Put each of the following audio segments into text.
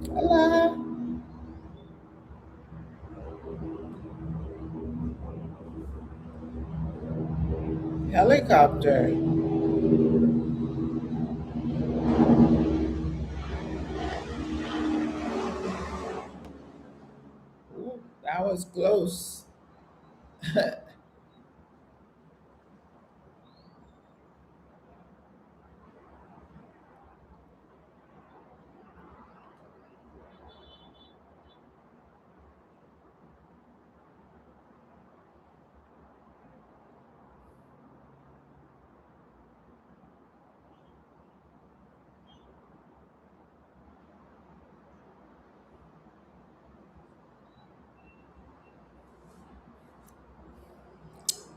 Hello. Helicopter. Ooh, that was close.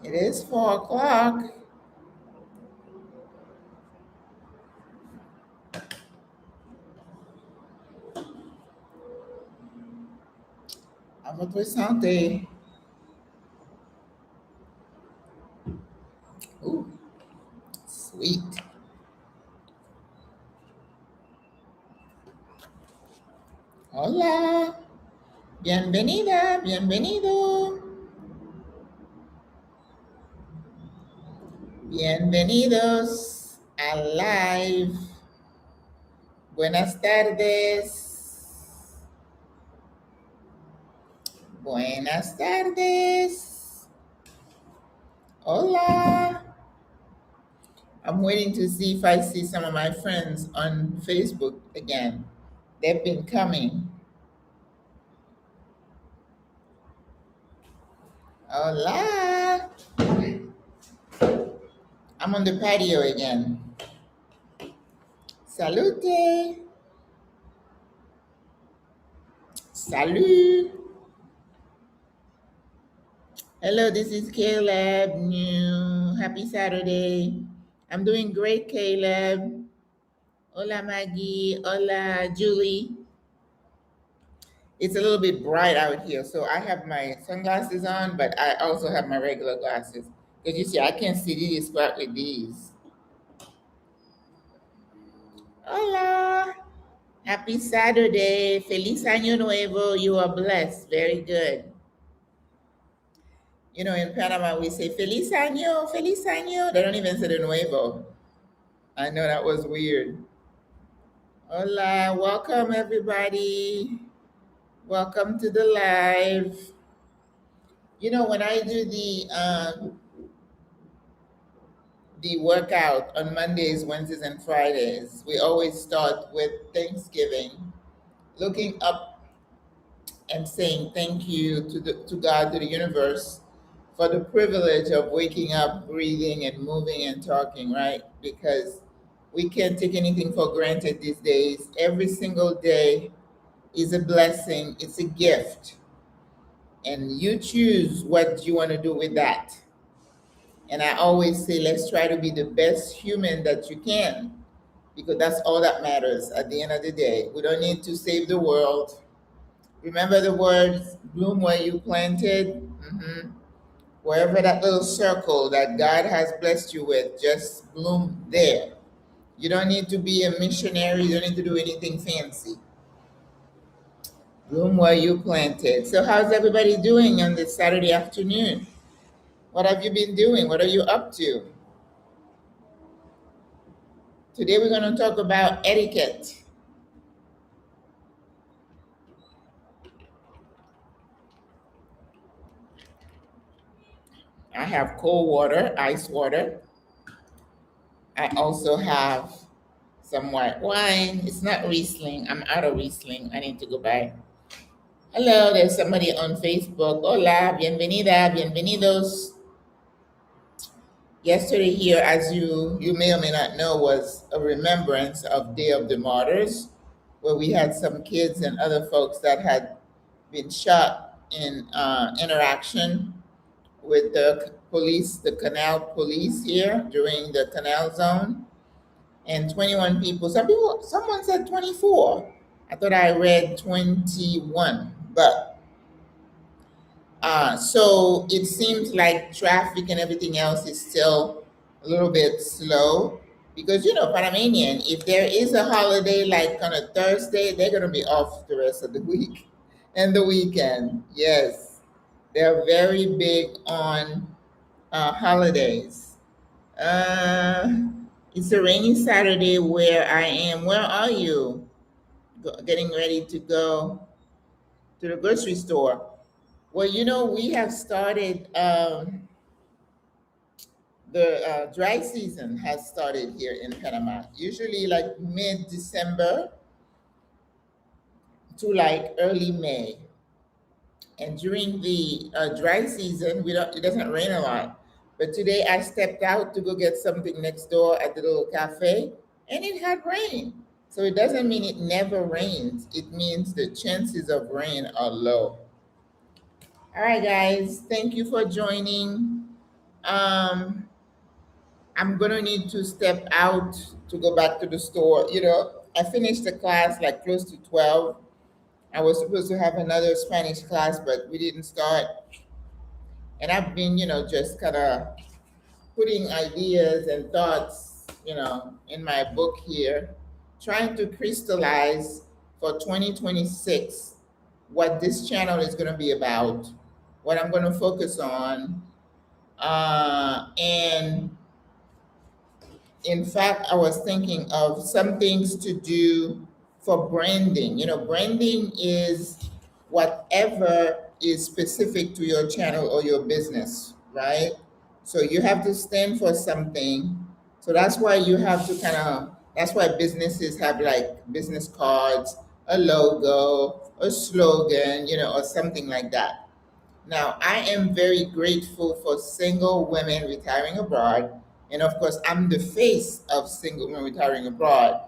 It is 4 o'clock. À votre santé. Ooh, sweet. Hola. Bienvenida, bienvenido. Bienvenidos al live. Buenas tardes. Buenas tardes. Hola. I'm waiting to see if I see some of my friends on Facebook again. They've been coming. Hola. I'm on the patio again. Salute. Salut. Hello, this is Caleb. New. Happy Saturday. I'm doing great, Caleb. Hola, Maggie. Hola, Julie. It's a little bit bright out here, so I have my sunglasses on, but I also have my regular glasses. Because you see, I can't see this part with these. Hola. Happy Saturday. Feliz Año Nuevo. You are blessed. Very good. You know, in Panama, we say Feliz Año, Feliz Año. They don't even say the Nuevo. I know that was weird. Hola. Welcome, everybody. Welcome to the live. You know, when I do the workout on Mondays, Wednesdays, and Fridays, we always start with Thanksgiving, looking up and saying thank you to God, to the universe, for the privilege of waking up, breathing, and moving and talking, right? Because we can't take anything for granted these days. Every single day is a blessing, it's a gift, and you choose what you want to do with that. And I always say, let's try to be the best human that you can, because that's all that matters at the end of the day. We don't need to save the world. Remember the words, bloom where you planted. Wherever that little circle that God has blessed you with, just bloom there. You don't need to be a missionary. You don't need to do anything fancy. Bloom where you planted. So how's everybody doing on this Saturday afternoon? What have you been doing? What are you up to? Today we're going to talk about etiquette. I have cold water, ice water. I also have some white wine. It's not Riesling. I'm out of Riesling. I need to go buy. Hello, there's somebody on Facebook. Hola, bienvenida, bienvenidos. Yesterday here, as you may or may not know, was a remembrance of Day of the Martyrs, where we had some kids and other folks that had been shot in interaction with the police, the canal police here during the canal zone. and 21 people. Someone said 24. I thought I read 21, but so it seems like traffic and everything else is still a little bit slow because Panamanian, if there is a holiday like on a Thursday, they're gonna be off the rest of the week and the weekend. Yes, they're very big on holidays. Uh, it's a rainy Saturday where I am. Where are you? Getting ready to go to the grocery store. Well, we have started. The dry season has started here in Panama. Usually, like mid-December to like early May. And during the dry season, we don't. It doesn't rain a lot. But today, I stepped out to go get something next door at the little cafe, and it had rain. So it doesn't mean it never rains. It means the chances of rain are low. All right, guys. Thank you for joining. Um, I'm gonna need to step out to go back to the store. I finished the class like close to 12. I was supposed to have another Spanish class, but we didn't start. And I've been, just kind of putting ideas and thoughts, in my book here, trying to crystallize for 2026 what this channel is going to be about, what I'm going to focus on, and in fact, I was thinking of some things to do for branding. Branding is whatever is specific to your channel or your business, right? So you have to stand for something. So that's why that's why businesses have like business cards, a logo, a slogan, or something like that. Now, I am very grateful for single women retiring abroad. And of course, I'm the face of single women retiring abroad.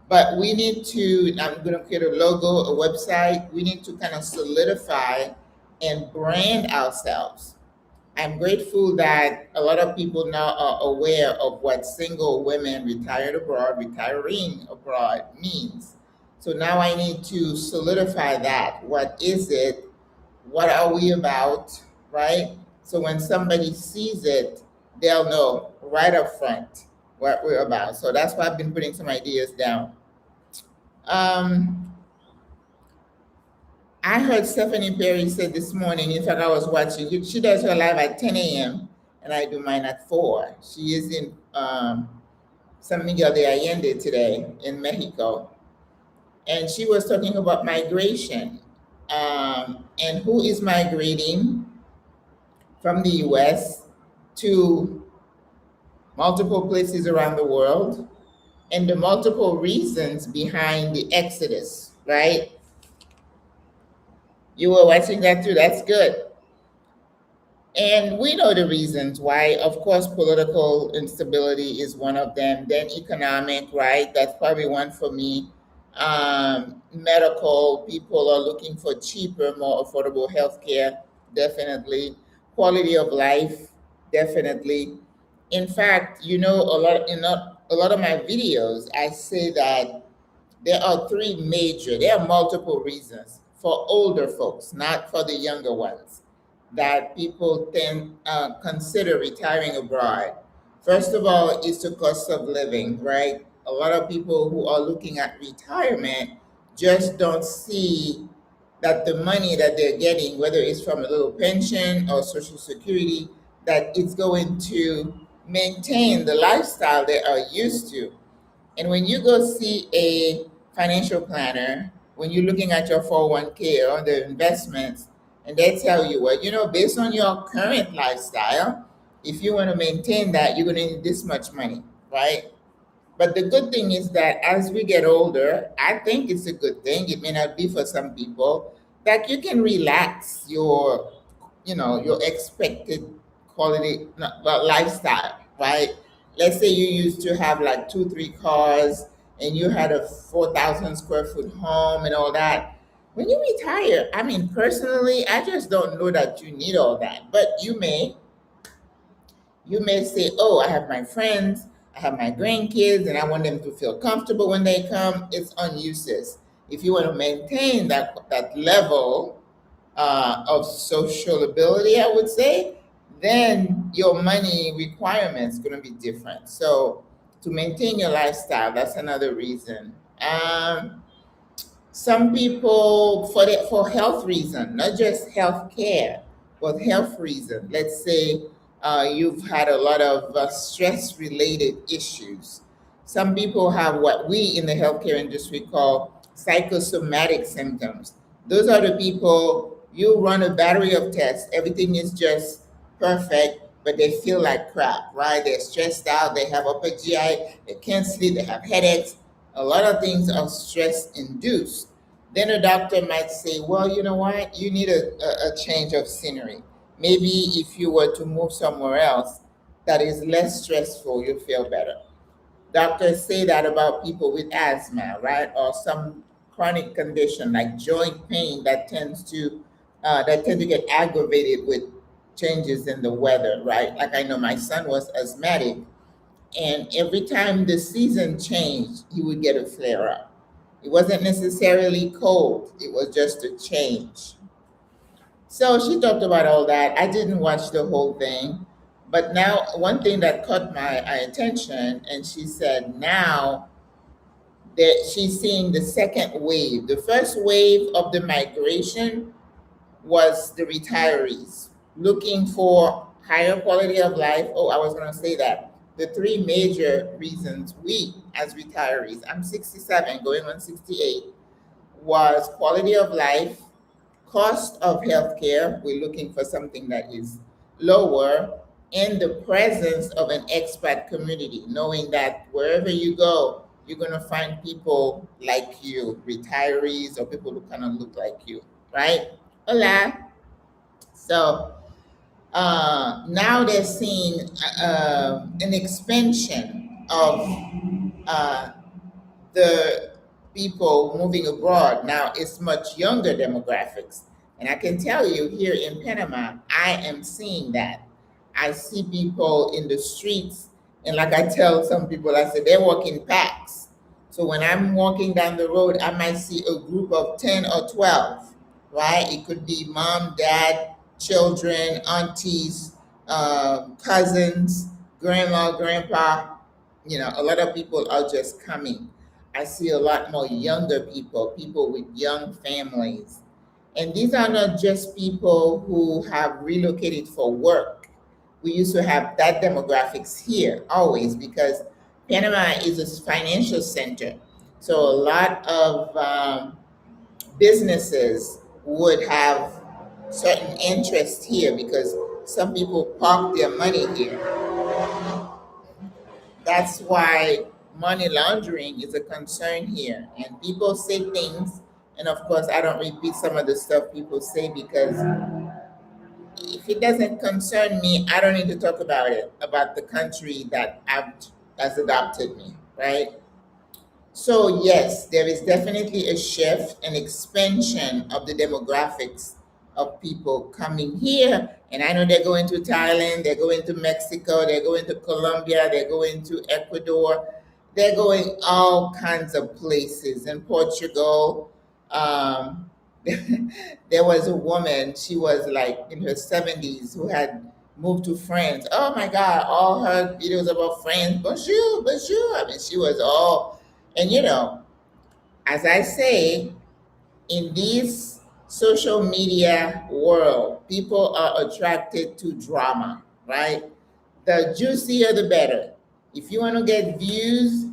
But I'm going to create a logo, a website. We need to kind of solidify and brand ourselves. I'm grateful that a lot of people now are aware of what single women retiring abroad means. So now I need to solidify that. What is it? What are we about, right? So when somebody sees it, they'll know right up front what we're about. So that's why I've been putting some ideas down. I heard Stephanie Perry said this morning, in fact, I was watching, she does her live at 10 a.m. and I do mine at 4. She is in San Miguel de Allende today in Mexico. And she was talking about migration and who is migrating from the US to multiple places around the world and the multiple reasons behind the exodus, right? You were watching that too. That's good. And we know the reasons why. Of course, political instability is one of them. Then economic, right? That's probably one for me. Medical, people are looking for cheaper, more affordable healthcare, definitely. Quality of life, definitely. In fact, a lot of my videos, I say that there are multiple reasons for older folks, not for the younger ones, that people then consider retiring abroad. First of all, is the cost of living, right? A lot of people who are looking at retirement just don't see that the money that they're getting, whether it's from a little pension or Social Security, that it's going to maintain the lifestyle they are used to. And when you go see a financial planner, when you're looking at your 401k or the investments, and they tell you, well, based on your current lifestyle, if you want to maintain that, you're going to need this much money, right? But the good thing is that as we get older, I think it's a good thing. It may not be for some people that you can relax your expected quality lifestyle, right? Let's say you used to have like 2, 3 cars and you had a 4,000 square foot home and all that. When you retire, I mean, personally, I just don't know that you need all that, but you may say, oh, I have my friends, I have my grandkids and I want them to feel comfortable when they come. It's unuseless. If you want to maintain that level of sociability, I would say, then your money requirements going to be different. So to maintain your lifestyle, that's another reason. Some people for health reason, not just health care, but health reason. Let's say you've had a lot of stress related issues. Some people have what we in the healthcare industry call psychosomatic symptoms. Those are the people you run a battery of tests, everything is just perfect, but they feel like crap, right? They're stressed out, they have upper GI, they can't sleep, they have headaches. A lot of things are stress induced. Then a doctor might say, well, you know what? You need a change of scenery. Maybe if you were to move somewhere else that is less stressful, you'll feel better. Doctors say that about people with asthma, right? Or some chronic condition like joint pain that tend to get aggravated with changes in the weather, right? Like I know my son was asthmatic, and every time the season changed, he would get a flare up. It wasn't necessarily cold, it was just a change. So she talked about all that. I didn't watch the whole thing, but now one thing that caught my attention, and she said now that she's seeing the second wave. The first wave of the migration was the retirees looking for higher quality of life. Oh, I was going to say that. The three major reasons we, as retirees, I'm 67, going on 68, was quality of life, cost of healthcare. We're looking for something that is lower, and the presence of an expat community, knowing that wherever you go, you're going to find people like you, retirees or people who kind of look like you, right? Hola. So now they're seeing an expansion of uh, the people moving abroad. Now it's much younger demographics. And I can tell you here in Panama, I am seeing that. I see people in the streets, and like I tell some people, I said they're walking packs. So when I'm walking down the road, I might see a group of 10 or 12, right? It could be mom, dad, children, aunties, cousins, grandma, grandpa. A lot of people are just coming. I see a lot more younger people, people with young families. And these are not just people who have relocated for work. We used to have that demographics here always because Panama is a financial center. So a lot of businesses would have certain interest here because some people park their money here. That's why money laundering is a concern here. And people say things, and of course, I don't repeat some of the stuff people say because if it doesn't concern me, I don't need to talk about it, about the country that has adopted me, right? So yes, there is definitely a shift, an expansion of the demographics of people coming here. And I know they're going to Thailand, they're going to Mexico, they're going to Colombia, they're going to Ecuador, they're going all kinds of places. In Portugal, there was a woman, she was like in her 70s, who had moved to France. Oh my God, all her videos about France, bonjour, bonjour. I mean, she was all, and as I say, in this social media world, people are attracted to drama, right? The juicier, the better. If you want to get views,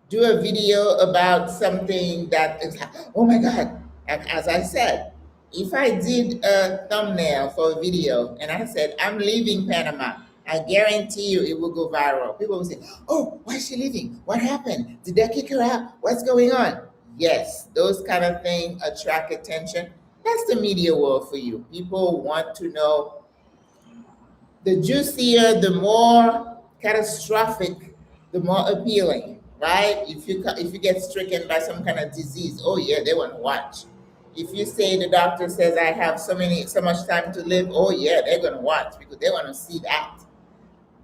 do a video about something that is, oh my God. And as I said, if I did a thumbnail for a video and I said, I'm leaving Panama, I guarantee you it will go viral. People will say, oh, why is she leaving? What happened? Did they kick her out? What's going on? Yes, those kind of things attract attention. That's the media world for you. People want to know. The juicier, the more catastrophic, the more appealing, right? If you get stricken by some kind of disease, oh yeah, they want to watch. If you say the doctor says I have so much time to live, oh yeah, they're gonna watch because they want to see that.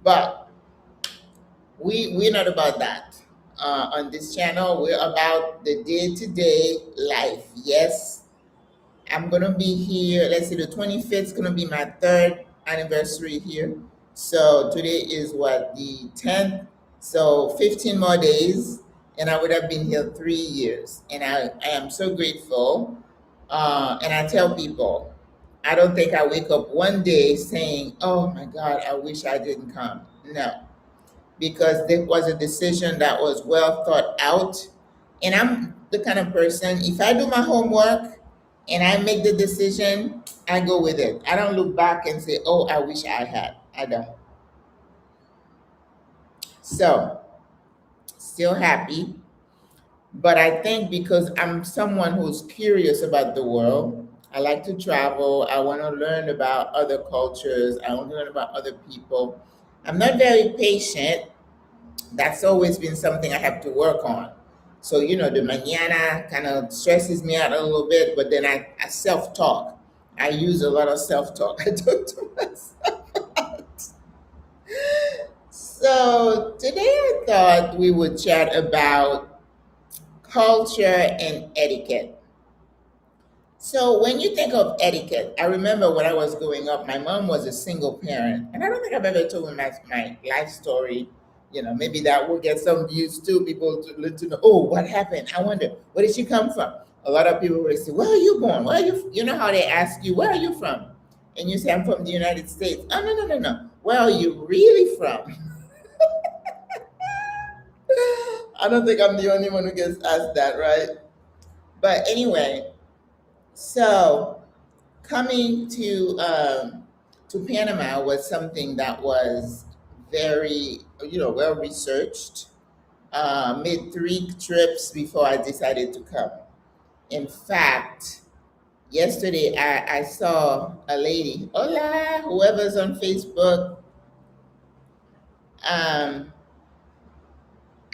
But We're not about that. On this channel, we're about the day-to-day life. Yes, I'm gonna be here. Let's see, the 25th is gonna be my third anniversary here. So today is what, the 10th. So 15 more days, and I would have been here 3 years. And I am so grateful. And I tell people, I don't think I wake up one day saying, "Oh my God, I wish I didn't come." No, because there was a decision that was well thought out. And I'm the kind of person, if I do my homework and I make the decision, I go with it. I don't look back and say, "Oh, I wish I had." I don't. So, still happy. But I think because I'm someone who's curious about the world, I like to travel. I want to learn about other cultures. I want to learn about other people. I'm not very patient. That's always been something I have to work on. So, the mañana kind of stresses me out a little bit, but then I self talk. I use a lot of self talk. I talk to myself. So, today I thought we would chat about culture and etiquette. So when you think of etiquette, I remember when I was growing up, my mom was a single parent, and I don't think I've ever told my life story. Maybe that will get some views too. People to know, oh, what happened? I wonder, where did she come from? A lot of people will say, where are you born? Where are you? You know how they ask you, where are you from? And you say, I'm from the United States. Oh, no, no, no, no. Where are you really from? I don't think I'm the only one who gets asked that, right? But anyway, so coming to Panama was something that was very, well researched. Made 3 trips before I decided to come. In fact, yesterday I saw a lady, hola, whoever's on Facebook. Um,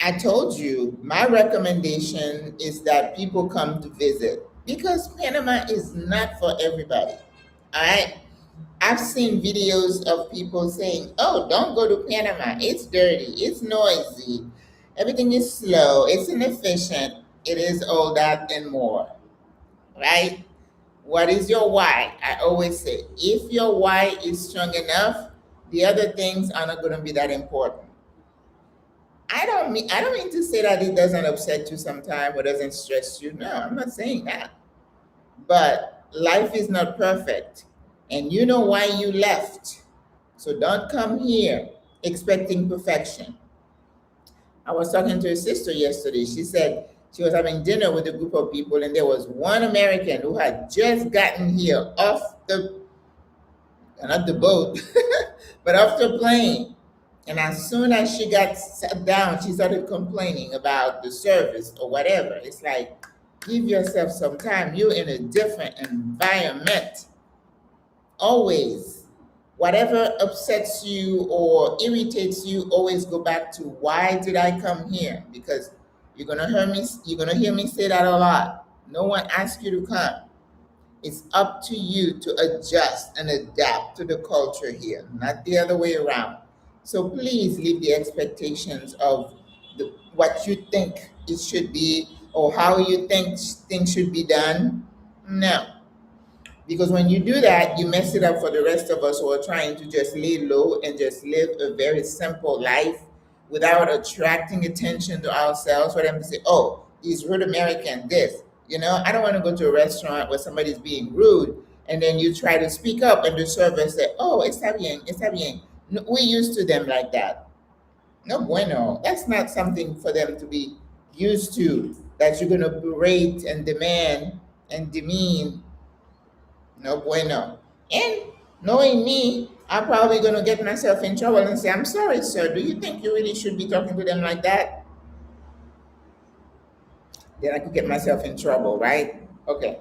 I told you my recommendation is that people come to visit because Panama is not for everybody. All right. I've seen videos of people saying, "Oh, don't go to Panama. It's dirty. It's noisy. Everything is slow. It's inefficient. It is all that and more." Right? What is your why? I always say, if your why is strong enough, the other things are not going to be that important. I don't mean to say that it doesn't upset you sometimes or doesn't stress you. No, I'm not saying that. But life is not perfect. And you know why you left. So don't come here expecting perfection. I was talking to a sister yesterday. She said she was having dinner with a group of people, and there was one American who had just gotten here off not the boat, but off the plane. And as soon as she got sat down, she started complaining about the service or whatever. It's like, give yourself some time. You're in a different environment. Always. Whatever upsets you or irritates you, always go back to why did I come here? Because you're gonna hear me say that a lot. No one asked you to come. It's up to you to adjust and adapt to the culture here, not the other way around. So please leave the expectations of what you think it should be or how you think things should be done. No, because when you do that, you mess it up for the rest of us who are trying to just lay low and just live a very simple life without attracting attention to ourselves for them to say, oh, he's rude American, this. I don't want to go to a restaurant where somebody's being rude and then you try to speak up and the server say, oh, está bien, está bien. No, we're used to them like that. No bueno. That's not something for them to be used to, that you're going to berate and demand and demean. No bueno. And knowing me, I'm probably going to get myself in trouble and say, I'm sorry, sir. Do you think you really should be talking to them like that? Then I could get myself in trouble, right? Okay.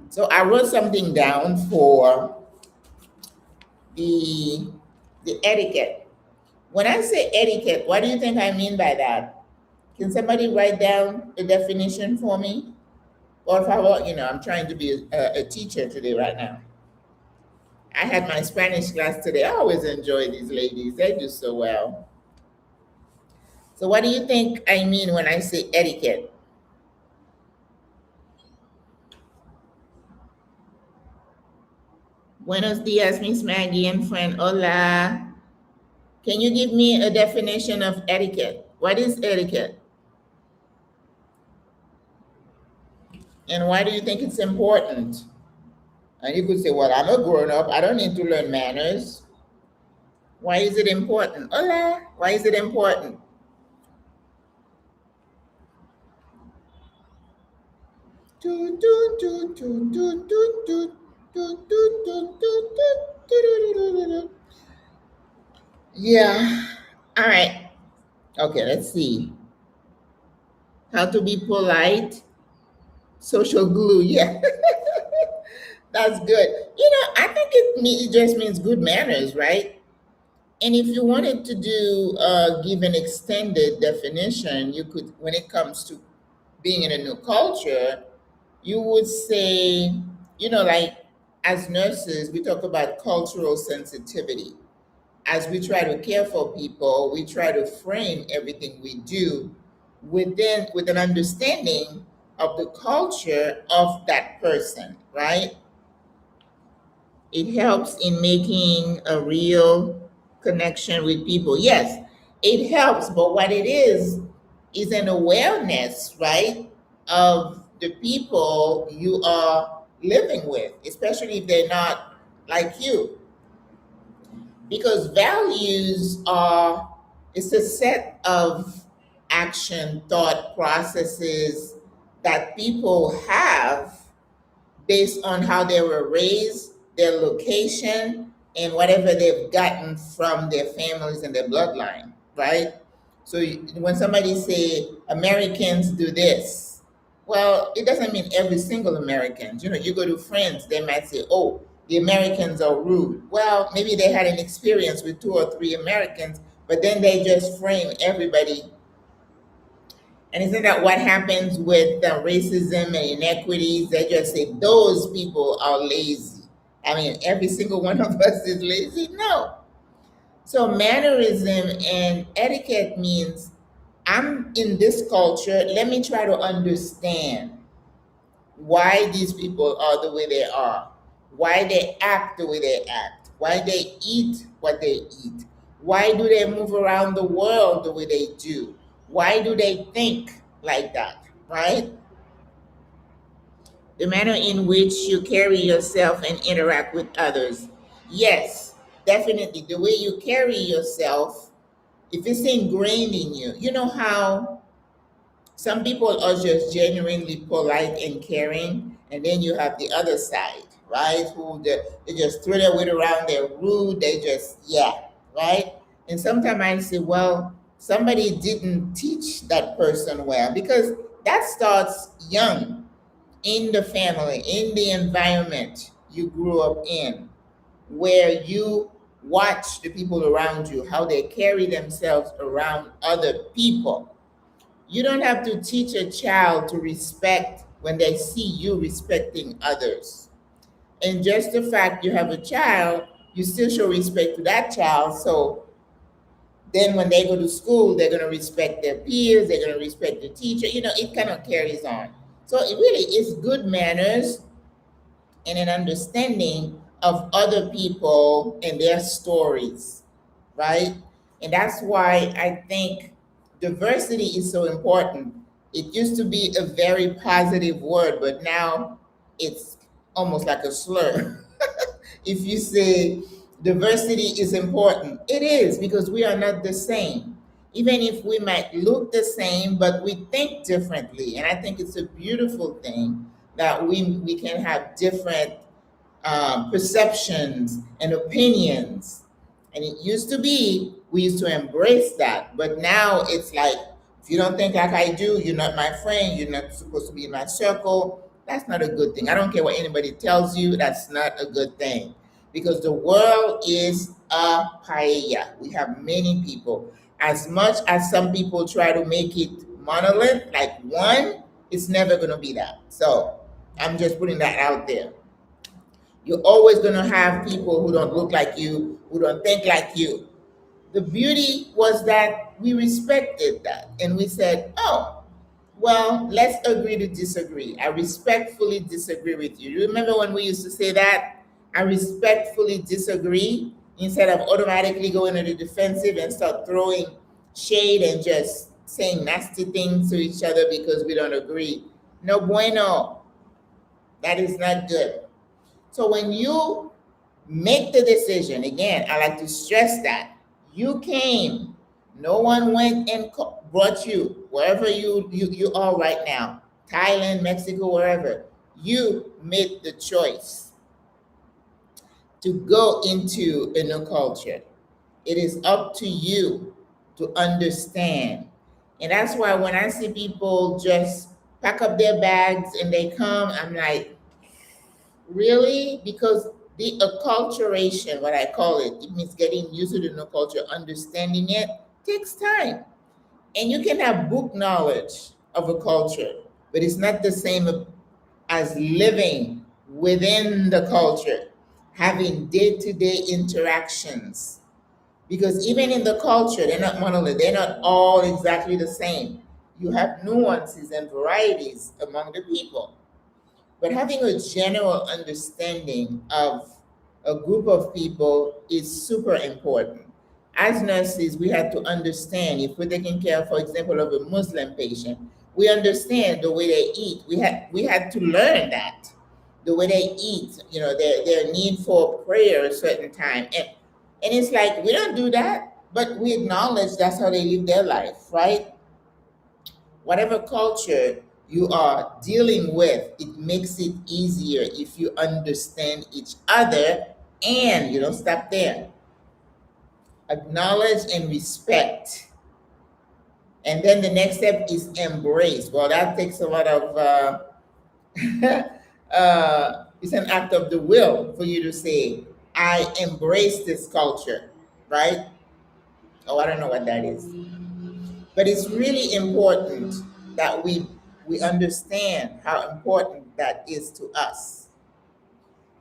So I wrote something down for the etiquette. When I say etiquette, what do you think I mean by that? Can somebody write down the definition for me? Or if I want, I'm trying to be a teacher today right now. I had my Spanish class today. I always enjoy these ladies. They do so well. So what do you think I mean when I say etiquette? Buenos dias, Miss Maggie and friend. Hola. Can you give me a definition of etiquette? What is etiquette? And why do you think it's important? And you could say, well, I'm a grown up. I don't need to learn manners. Why is it important? Hola. Why is it important? Do, do, do, do, do, do, do, do, do, do, do, do, do, do, do. Yeah. All right. Okay, let's see. How to be polite. Social glue. Yeah, that's good. I think it just means good manners, right? And if you wanted to give an extended definition, you could, when it comes to being in a new culture, you would say, like as nurses, we talk about cultural sensitivity. As we try to care for people, we try to frame everything we do with an understanding of the culture of that person, right? It helps in making a real connection with people. Yes, it helps, but what it is an awareness, right, of the people you are living with, especially if they're not like you. Because values are, it's a set of action, thought processes that people have based on how they were raised, their location, and whatever they've gotten from their families and their bloodline, right? So when somebody say Americans do this, well, it doesn't mean every single Americans. You go to friends, they might say, "Oh, the Americans are rude." Well, maybe they had an experience with two or three Americans, but then they just frame everybody. And isn't that what happens with racism and inequities? They just say those people are lazy. I mean, every single one of us is lazy? No. So, mannerism and etiquette means I'm in this culture. Let me try to understand why these people are the way they are, why they act the way they act, why they eat what they eat, why do they move around the world the way they do, why do they think like that, right? The manner in which you carry yourself and interact with others. Yes, definitely. The way you carry yourself, if it's ingrained in you, you know how some people are just genuinely polite and caring, and then you have the other side, right? They just throw their weight around, they're rude, they just, yeah, right? And sometimes I say, well, somebody didn't teach that person well because that starts young in the family, in the environment you grew up in, where you watch the people around you, how they carry themselves around other people. You don't have to teach a child to respect when they see you respecting others. And just the fact you have a child, you still show respect to that child. So then when they go to school, they're going to respect their peers, they're going to respect the teacher. It kind of carries on. So it really is good manners and an understanding of other people and their stories, right? And that's why I think diversity is so important. It used to be a very positive word, but now it's almost like a slur. If you say diversity is important, it is because we are not the same. Even if we might look the same, but we think differently. And I think it's a beautiful thing that we can have different perceptions and opinions. And it used to be, we used to embrace that. But now it's like, if you don't think like I do, you're not my friend, you're not supposed to be in my circle. That's not a good thing. I don't care what anybody tells you, that's not a good thing. Because the world is a paella. We have many people. As much as some people try to make it monolith, like one, it's never going to be that. So I'm just putting that out there. You're always going to have people who don't look like you, who don't think like you. The beauty was that we respected that and we said, oh, well, let's agree to disagree. I respectfully disagree with you. You remember when we used to say that? I respectfully disagree instead of automatically going into the defensive and start throwing shade and just saying nasty things to each other because we don't agree. No bueno. That is not good. So when you make the decision, again, I like to stress that you came, no one went and brought you wherever you are right now, Thailand, Mexico, wherever. You made the choice to go into a new culture. It is up to you to understand. And that's why when I see people just pack up their bags and they come, I'm like, really? Because the acculturation, what I call it, it means getting used to the new culture, understanding it, takes time. And you can have book knowledge of a culture, but it's not the same as living within the culture, having day-to-day interactions. Because even in the culture, they're not monolith, they're not all exactly the same. You have nuances and varieties among the people. But having a general understanding of a group of people is super important. As nurses, we had to understand if we're taking care, for example, of a Muslim patient, we understand the way they eat. We had to learn that. The way they eat, their need for prayer a certain time. And it's like we don't do that, but we acknowledge that's how they live their life, right? Whatever culture you are dealing with, it makes it easier if you understand each other and you don't stop there. Acknowledge and respect. And then the next step is embrace. Well, that takes a lot of, it's an act of the will for you to say, I embrace this culture, right? Oh, I don't know what that is. But it's really important that we understand how important that is to us.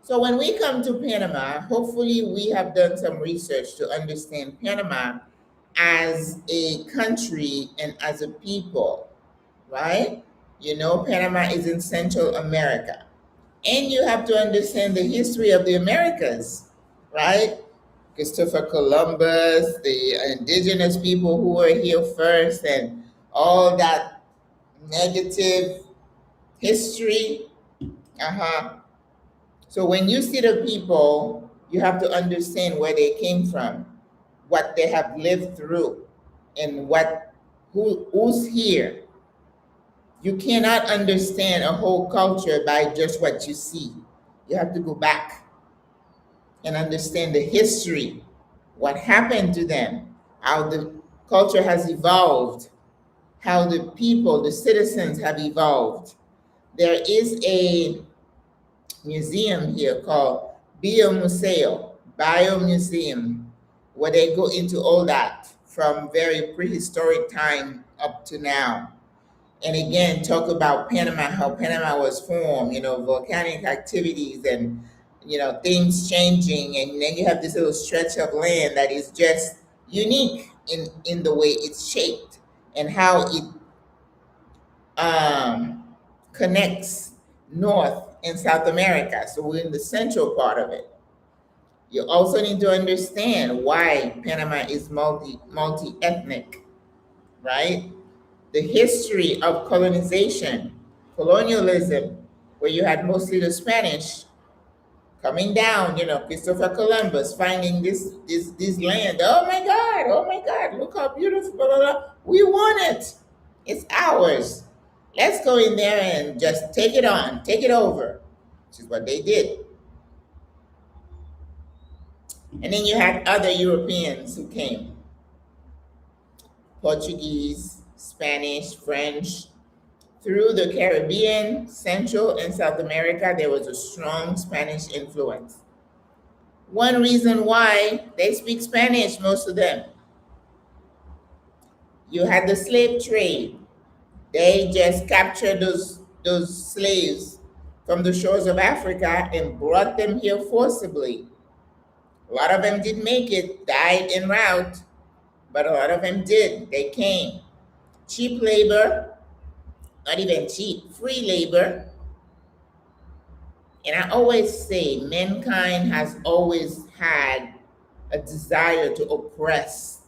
So when we come to Panama, hopefully we have done some research to understand Panama as a country and as a people, right? Panama is in Central America. And you have to understand the history of the Americas, right? Christopher Columbus, the indigenous people who were here first, and all that negative history. Uh-huh. So when you see the people, you have to understand where they came from, what they have lived through, and who's here. You cannot understand a whole culture by just what you see. You have to go back and understand the history, what happened to them, how the culture has evolved, how the people, the citizens have evolved. There is a museum here called Biomuseum, where they go into all that from very prehistoric time up to now. And again, talk about Panama, how Panama was formed, volcanic activities and, things changing. And then you have this little stretch of land that is just unique in the way it's shaped and how it connects North and South America. So we're in the central part of it. You also need to understand why Panama is multi-ethnic, right? The history of colonization, colonialism, where you had mostly the Spanish coming down, Christopher Columbus finding this land. Oh my God, look how beautiful, blah, blah, blah. We want it. It's ours. Let's go in there and just take it on, take it over, which is what they did. And then you had other Europeans who came, Portuguese, Spanish, French. Through the Caribbean, Central, and South America, there was a strong Spanish influence. One reason why they speak Spanish, most of them. You had the slave trade. They just captured those slaves from the shores of Africa and brought them here forcibly. A lot of them didn't make it, died en route, but a lot of them did. They came. Cheap labor, not even cheap, free labor. And I always say mankind has always had a desire to oppress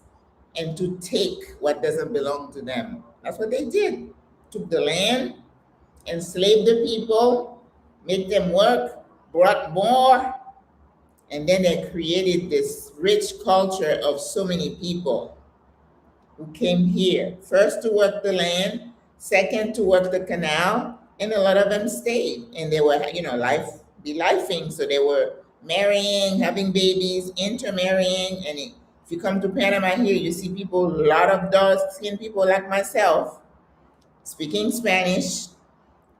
and to take what doesn't belong to them. That's what they did. Took the land, enslaved the people, made them work, brought more, and then they created this rich culture of so many people who came here, first to work the land, second to work the canal, and a lot of them stayed. And they were, be lifing. So they were marrying, having babies, intermarrying. And if you come to Panama here, you see people, a lot of dark-skinned people like myself, speaking Spanish,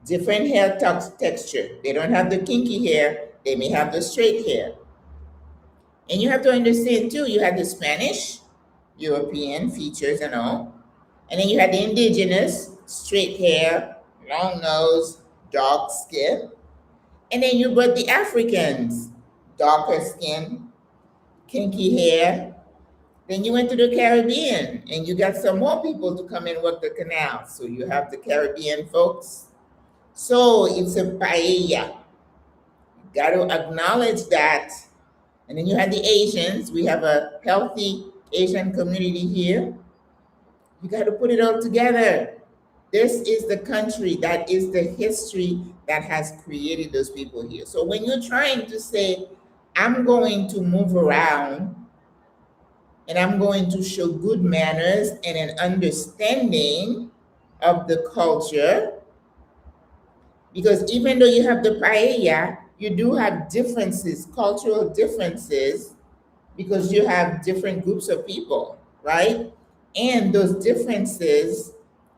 different hair texture. They don't have the kinky hair, they may have the straight hair. And you have to understand too, you had the Spanish, European features and all. And then you had the indigenous, straight hair, long nose, dark skin. And then you brought the Africans, darker skin, kinky hair. Then you went to the Caribbean and you got some more people to come and work the canal. So you have the Caribbean folks. So it's a paella. You got to acknowledge that. And then you had the Asians. We have a healthy Asian community here. You got to put it all together. This is the country, that is the history that has created those people here. So when you're trying to say, I'm going to move around and I'm going to show good manners and an understanding of the culture, because even though you have the paella, you do have differences, cultural differences, because you have different groups of people, right? And those differences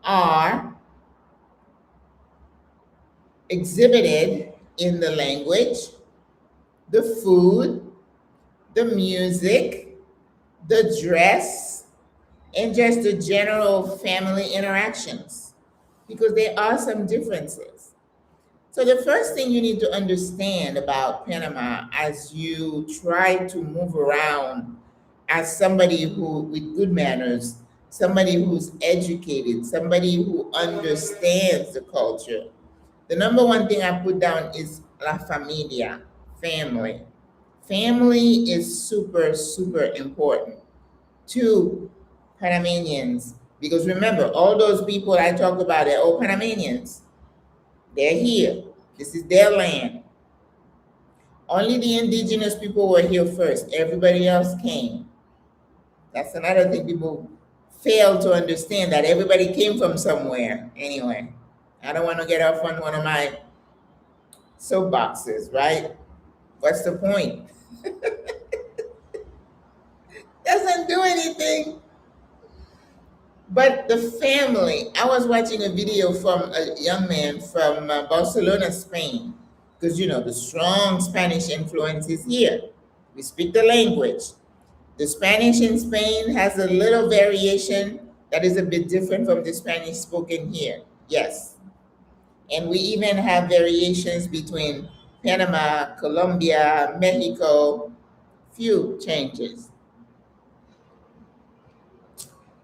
are exhibited in the language, the food, the music, the dress, and just the general family interactions, because there are some differences. So the first thing you need to understand about Panama as you try to move around as somebody who with good manners, somebody who's educated, somebody who understands the culture. The number one thing I put down is la familia, family. Family is super, super important to Panamanians, because remember, all those people I talked about, they're all Panamanians. They're here. This is their land. Only the indigenous people were here first. Everybody else came. That's another thing people fail to understand, that everybody came from somewhere. Anyway, I don't want to get off on one of my soapboxes, right? What's the point? Doesn't do anything. But the family, I was watching a video from a young man from Barcelona, Spain, because the strong Spanish influence is here. We speak the language. The Spanish in Spain has a little variation that is a bit different from the Spanish spoken here. Yes. And we even have variations between Panama, Colombia, Mexico, few changes.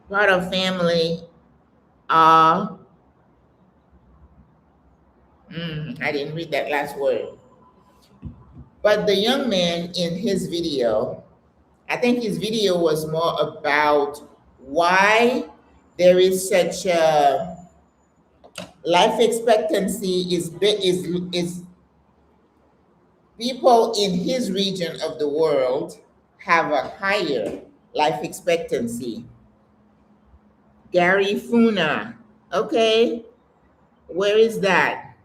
Part of family are, I didn't read that last word. But the young man in his video, I think his video was more about why there is such a life expectancy is people in his region of the world have a higher life expectancy. Gary Funa, okay, where is that?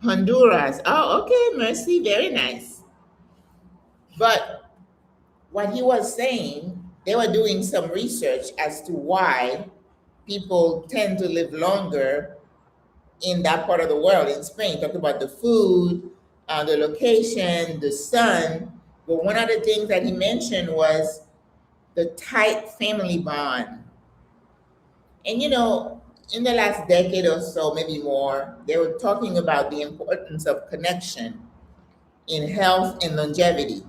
Honduras. Oh, okay, Mercy, very nice. But what he was saying, they were doing some research as to why people tend to live longer in that part of the world, in Spain. Talked about the food, the location, the sun. But one of the things that he mentioned was the tight family bond. And in the last decade or so, maybe more, they were talking about the importance of connection in health and longevity.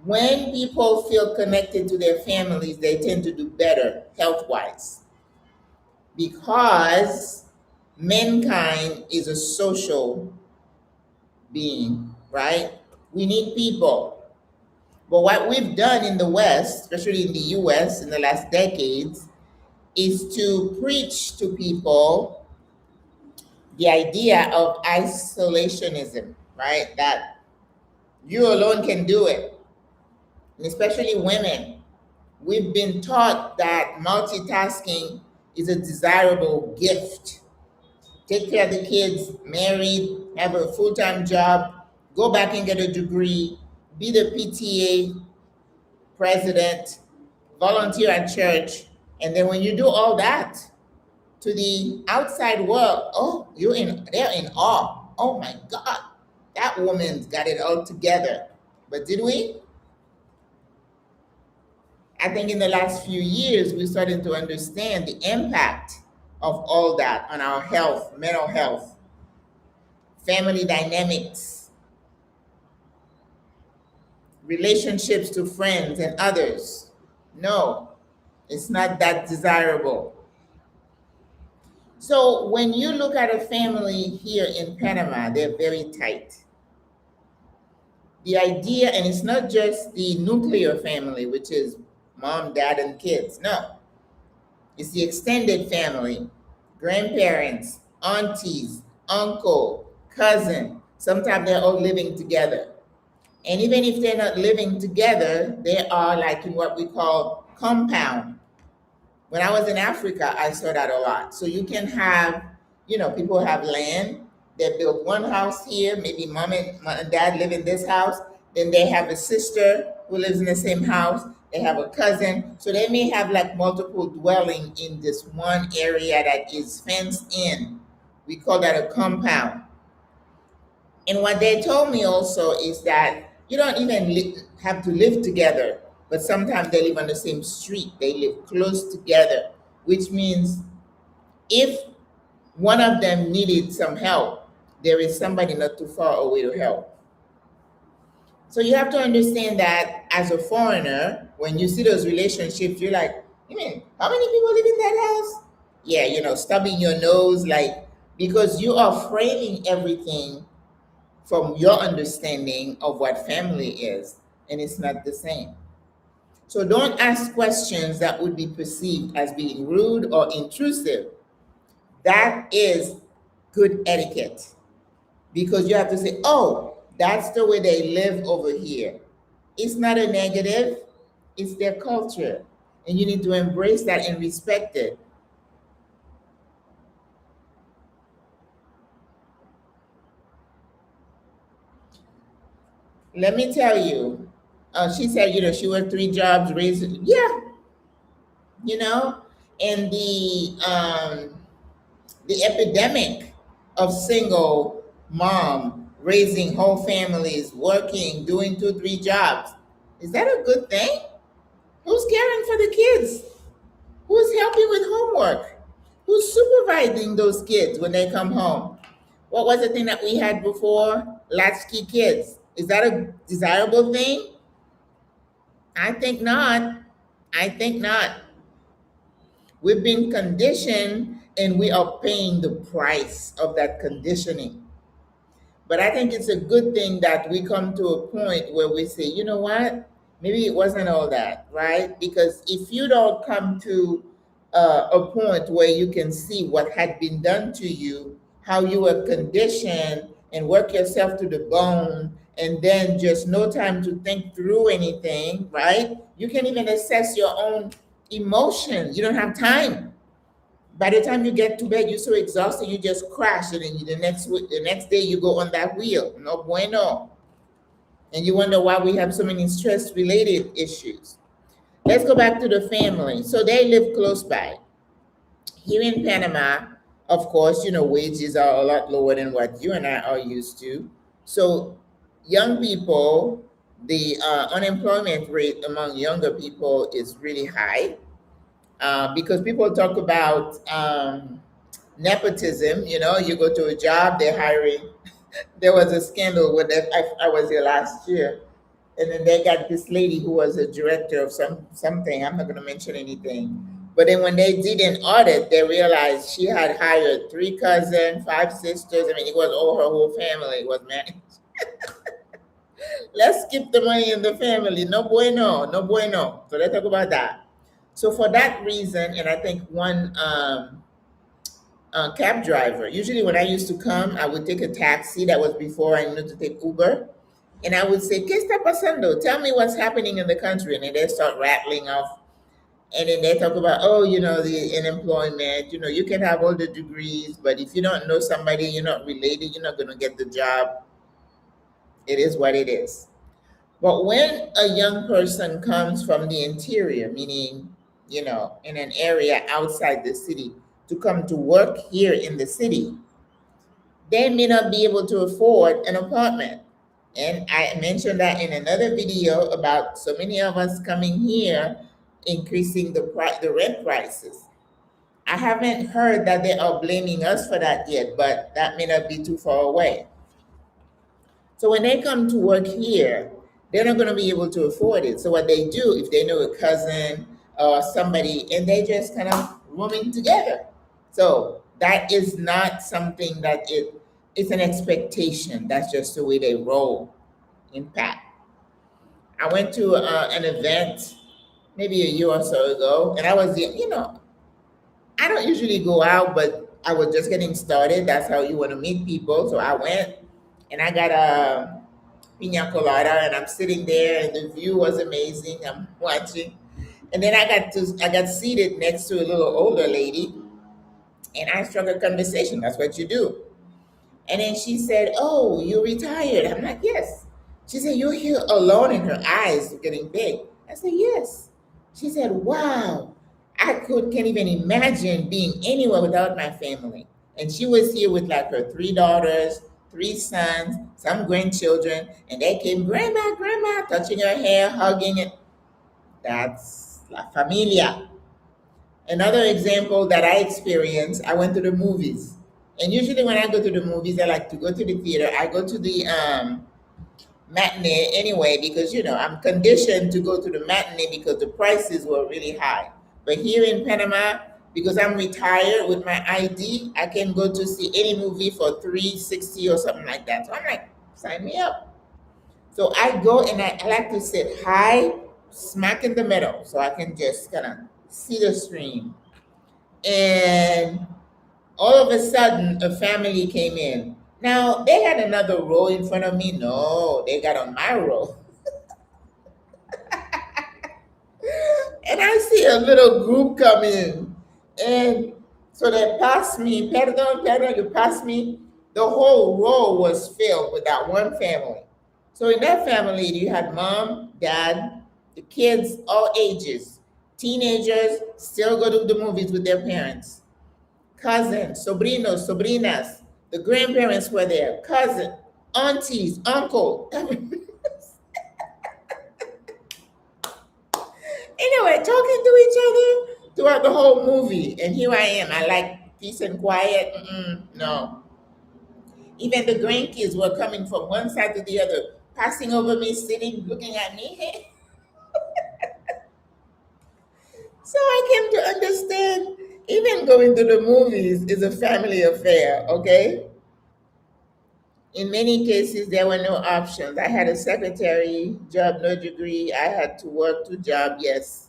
When people feel connected to their families, they tend to do better health wise because mankind is a social being, right? We need people. But what we've done in the West, especially in the US in the last decades, is to preach to people the idea of isolationism, right? That you alone can do it, and especially women. We've been taught that multitasking is a desirable gift. Take care of the kids, married, have a full time job, go back and get a degree, be the PTA president, volunteer at church. And then when you do all that to the outside world, oh, they're in awe. Oh my God, that woman's got it all together. But did we? I think in the last few years, we're starting to understand the impact of all that on our health, mental health, family dynamics, relationships to friends and others. No, it's not that desirable. So when you look at a family here in Panama, they're very tight. The idea, and it's not just the nuclear family, which is mom, dad, and kids. No, it's the extended family, grandparents, aunties, uncle, cousin. Sometimes they're all living together. And even if they're not living together, they are like in what we call compound. When I was in Africa, I saw that a lot. So you can have, people have land. They built one house here, maybe mom and dad live in this house. Then they have a sister who lives in the same house. They have a cousin. So they may have like multiple dwelling in this one area that is fenced in. We call that a compound. And what they told me also is that you don't even have to live together, but sometimes they live on the same street. They live close together, which means if one of them needed some help, there is somebody not too far away to help. So you have to understand that as a foreigner, when you see those relationships, you're like, you mean, how many people live in that house? Yeah, stubbing your nose, like, because you are framing everything from your understanding of what family is, and it's not the same. So don't ask questions that would be perceived as being rude or intrusive. That is good etiquette because you have to say, oh, that's the way they live over here. It's not a negative, it's their culture. And you need to embrace that and respect it. Let me tell you, she said, she worked 3 jobs, raising, yeah, you know, and the epidemic of single mom raising whole families, working, doing 2, 3 jobs. Is that a good thing? Who's caring for the kids? Who's helping with homework? Who's supervising those kids when they come home? What was the thing that we had before? Latchkey kids. Is that a desirable thing? I think not. I think not. We've been conditioned and we are paying the price of that conditioning. But I think it's a good thing that we come to a point where we say, you know what? Maybe it wasn't all that, right? Because if you don't come to a point where you can see what had been done to you, how you were conditioned, and work yourself to the bone, and then just no time to think through anything, right? You can't even assess your own emotions. You don't have time. By the time you get to bed, you're so exhausted, you just crash, and then the next day you go on that wheel. No bueno. And you wonder why we have so many stress-related issues. Let's go back to the family. So they live close by. Here in Panama, of course, wages are a lot lower than what you and I are used to. So young people, the unemployment rate among younger people is really high. Because people talk about nepotism. You know, you go to a job, they're hiring. There was a scandal with that. I was here last year, and then they got this lady who was a director of something. I'm not going to mention anything. But then when they did an audit, they realized she had hired three cousins, five sisters. I mean, it was all her whole family was managed. Let's keep the money in the family. No bueno, no bueno. So let's talk about that. So for that reason, and I think one cab driver. Usually, when I used to come, I would take a taxi. That was before I knew to take Uber. And I would say, ¿Qué está pasando? Tell me what's happening in the country. And then they start rattling off. And then they talk about, oh, you know, the unemployment. You know, you can have all the degrees, but if you don't know somebody, you're not related, you're not going to get the job. It is what it is. But when a young person comes from the interior, meaning, you know, in an area outside the city, to come to work here in the city, they may not be able to afford an apartment. And I mentioned that in another video about so many of us coming here, increasing the rent prices. I haven't heard that they are blaming us for that yet, but that may not be too far away. So when they come to work here, they're not going to be able to afford it. So what they do, if they know a cousin or somebody, and they just kind of rooming together. So that is not something that it's an expectation. That's just the way they roll in PAC. I went to an event maybe a year or so ago, and I was, you know, I don't usually go out, but I was just getting started. That's how you want to meet people. So I went and I got a pina colada, and I'm sitting there, and the view was amazing. I'm watching, and then I got seated next to a little older lady, and I struck a conversation. That's what you do. And then she said, "Oh, you retired?" I'm like, "Yes." She said, "You're here alone," and her eyes were getting big. I said, "Yes." She said, "Wow, can't even imagine being anywhere without my family." And she was here with like her three daughters, three sons, some grandchildren, and they came, "Grandma, grandma," touching her hair, hugging it. That's La Familia. Another example that I experienced, I went to the movies. And usually when I go to the movies, I like to go to the theater. I go to the matinee anyway because, you know, I'm conditioned to go to the matinee because the prices were really high. But here in Panama, because I'm retired with my ID, I can go to see any movie for 360 or something like that. So I'm like, sign me up. So I go and I like to sit high, smack in the middle, so I can just kind of see the screen. And all of a sudden, a family came in. Now, they had another row in front of me. No, they got on my row. And I see a little group come in. And so they passed me. Perdón, perdón, you passed me. The whole row was filled with that one family. So in that family, you had mom, dad, the kids, all ages. Teenagers still go to the movies with their parents. Cousins, sobrinos, sobrinas. The grandparents were there. Cousin, aunties, uncle. Anyway, talking to each other throughout the whole movie. And here I am. I like peace and quiet. No. Even the grandkids were coming from one side to the other, passing over me, sitting, looking at me. So I came to understand even going to the movies is a family affair, okay? In many cases, there were no options. I had a secretary job, no degree. I had to work two jobs. Yes,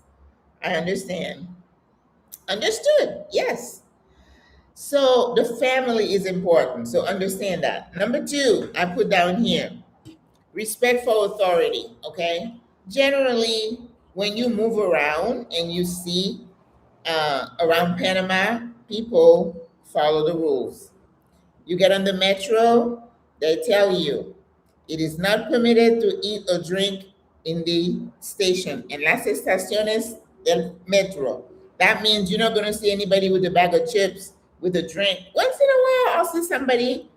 I understand. Understood. Yes. So the family is important. So understand that. Number two, I put down here respect for authority. Okay. Generally, when you move around and you see around Panama, people follow the rules. You get on the metro, they tell you it is not permitted to eat or drink in the station. En las estaciones del metro. That means you're not going to see anybody with a bag of chips, with a drink. Once in a while, I'll see somebody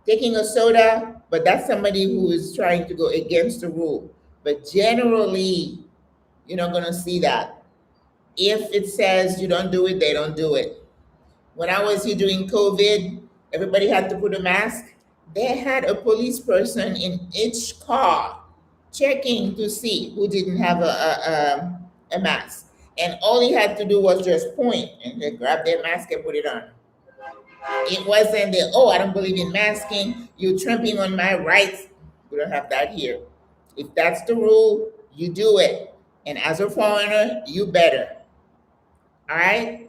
taking a soda, but that's somebody who is trying to go against the rule. But generally, you're not going to see that. If it says you don't do it, they don't do it. When I was here during COVID, everybody had to put a mask. They had a police person in each car checking to see who didn't have a mask. And all he had to do was just point and they grab their mask and put it on. It wasn't the, oh, I don't believe in masking, you're trampling on my rights. We don't have that here. If that's the rule, you do it. And as a foreigner, you better. All right?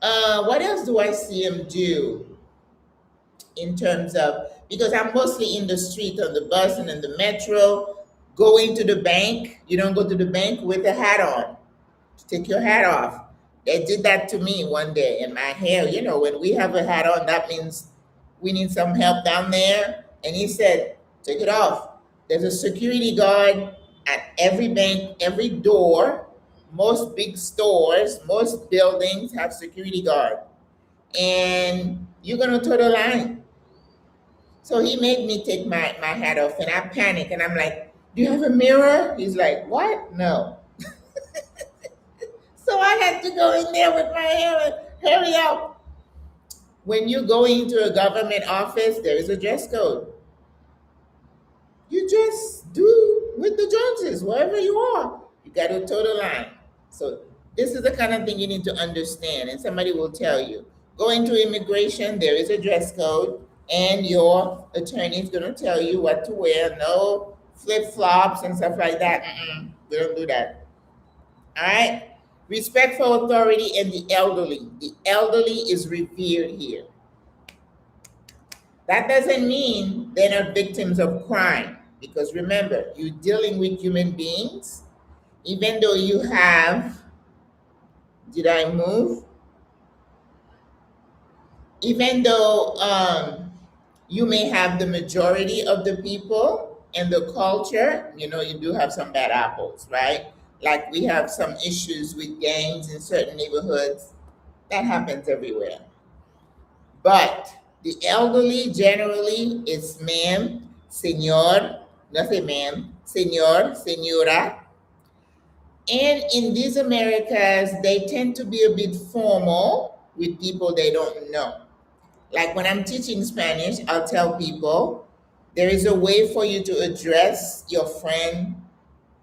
What else do I see him do in terms of, because I'm mostly in the street, on the bus and in the metro, going to the bank. You don't go to the bank with a hat on. Take your hat off. They did that to me one day, and my hair, when we have a hat on, that means we need some help down there. And he said, take it off. There's a security guard at every bank, every door. Most big stores, most buildings have security guard. And you're going to toe the line. So he made me take my hat off, and I panic, and I'm like, do you have a mirror? He's like, what? No. So I had to go in there with my hair and hurry up. When you go into a government office, there is a dress code. You just do with the Joneses, wherever you are. You got to toe the line. So this is the kind of thing you need to understand, and somebody will tell you. Go into immigration, there is a dress code, and your attorney is going to tell you what to wear. No flip-flops and stuff like that. We don't do that. All right? Respect for authority and the elderly. The elderly is revered here. That doesn't mean they're not victims of crime, because remember, you're dealing with human beings. Even though you have, did I move? Even though you may have the majority of the people and the culture, you do have some bad apples, right? Like we have some issues with gangs in certain neighborhoods. That happens everywhere. But the elderly generally is ma'am, senor, not say ma'am, senor, senora. And in these Americas, they tend to be a bit formal with people they don't know. Like when I'm teaching Spanish, I'll tell people there is a way for you to address your friend,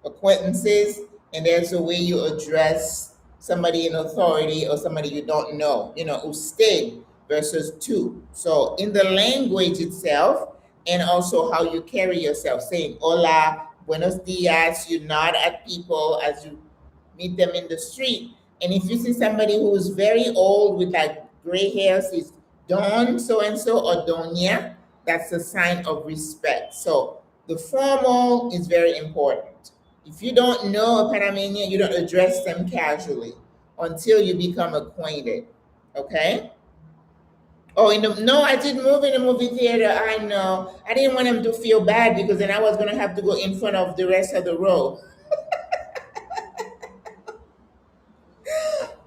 acquaintances, and there's a way you address somebody in authority or somebody you don't know, usted versus tú. So in the language itself, and also how you carry yourself, saying hola, buenos dias, you nod at people as you meet them in the street. And if you see somebody who's very old with like gray hair, says don so and so or doña, that's a sign of respect. So the formal is very important. If you don't know a Panamanian, you don't address them casually until you become acquainted. Okay? Oh, no, I didn't move in the movie theater. I know. I didn't want him to feel bad because then I was going to have to go in front of the rest of the row.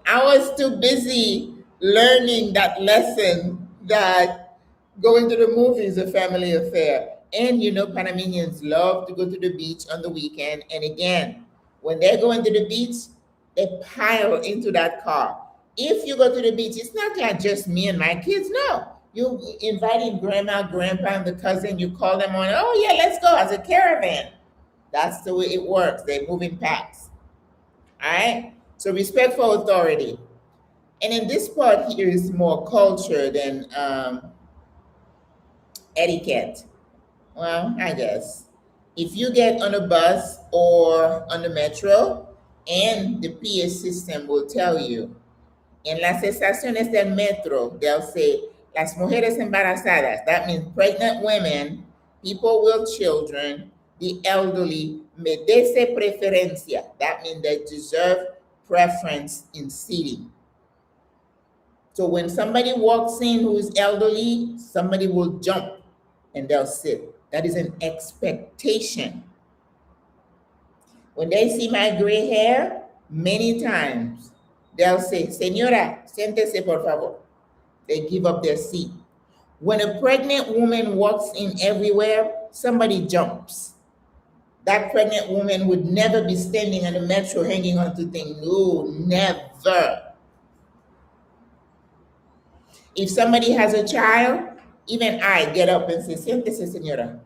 I was too busy learning that lesson that going to the movie is a family affair. And Panamanians love to go to the beach on the weekend. And again, when they're going to the beach, they pile into that car. If you go to the beach, it's not like just me and my kids. No, you inviting grandma, grandpa, and the cousin. You call them on. Oh yeah, let's go as a caravan. That's the way it works. They move in packs. All right. So respect for authority. And in this part here is more culture than etiquette. Well, I guess. If you get on a bus or on the metro, and the PA system will tell you, en las estaciones del metro, they'll say, las mujeres embarazadas. That means pregnant women, people with children, the elderly, merece preferencia. That means they deserve preference in seating. So when somebody walks in who is elderly, somebody will jump and they'll sit. That is an expectation. When they see my gray hair, many times they'll say, Señora, siéntese por favor. They give up their seat. When a pregnant woman walks in everywhere, somebody jumps. That pregnant woman would never be standing on the metro hanging on to things. No, never. If somebody has a child, even I get up and say, Siéntese, señora.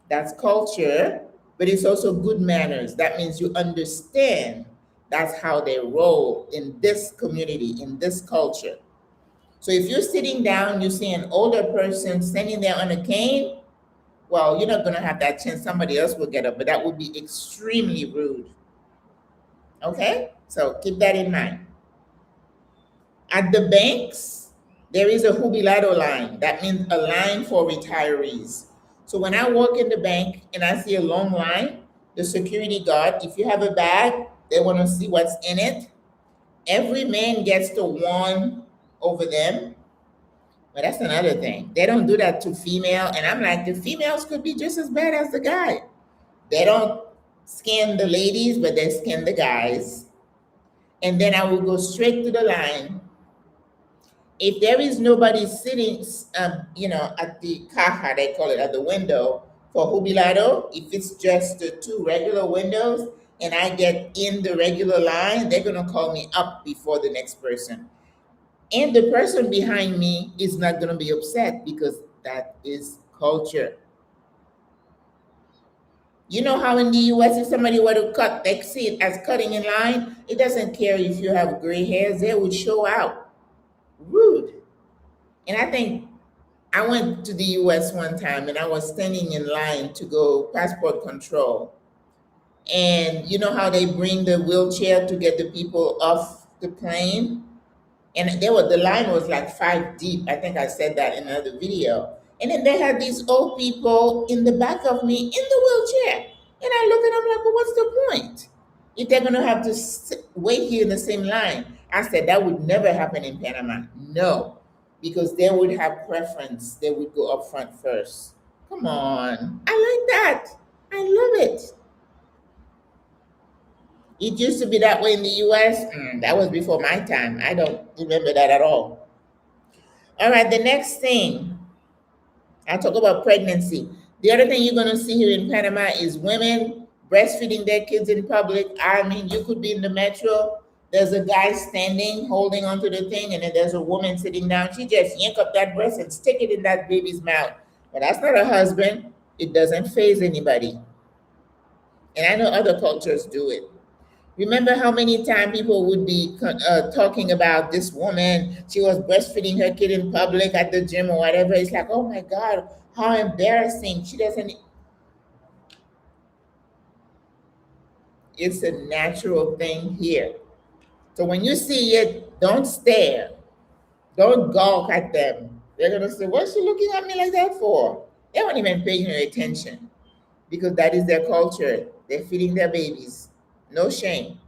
That's culture, but it's also good manners. That means you understand that's how they roll in this community, in this culture. So if you're sitting down, you see an older person standing there on a cane, well, you're not going to have that chance. Somebody else will get up, but that would be extremely rude. Okay? So keep that in mind. At the banks, there is a jubilado line. That means a line for retirees. So when I walk in the bank and I see a long line, the security guard, if you have a bag, they want to see what's in it. Every man gets to one over them. But that's another thing. They don't do that to female. And I'm like, the females could be just as bad as the guy. They don't scan the ladies, but they scan the guys. And then I will go straight to the line. If there is nobody sitting, at the caja, they call it, at the window for jubilado, if it's just the two regular windows and I get in the regular line, they're going to call me up before the next person. And the person behind me is not going to be upset because that is culture. You know how in the US, if somebody were to cut, they see it as cutting in line, it doesn't care if you have gray hairs, they would show out. Rude. And I think I went to the US one time and I was standing in line to go passport control. And you know how they bring the wheelchair to get the people off the plane? And the line was like 5 deep. I think I said that in another video. And then they had these old people in the back of me in the wheelchair. And I look at them like, well, what's the point? If they're going to have to wait here in the same line. I said that would never happen in Panama. No, because they would have preference. They would go up front first. Come on. I like that. I love it. It used to be that way in the US. That was before my time. I don't remember that at all. All right, the next thing, I'll talk about pregnancy. The other thing you're going to see here in Panama is women breastfeeding their kids in public. I mean, you could be in the metro. There's a guy standing, holding onto the thing, and then there's a woman sitting down. She just yank up that breast and stick it in that baby's mouth. But that's not a husband. It doesn't faze anybody. And I know other cultures do it. Remember how many times people would be talking about this woman, she was breastfeeding her kid in public at the gym or whatever. It's like, oh my God, how embarrassing. She doesn't. It's a natural thing here. So when you see it, don't stare. Don't gawk at them. They're going to say, what's she looking at me like that for? They won't even pay you attention because that is their culture. They're feeding their babies. No shame.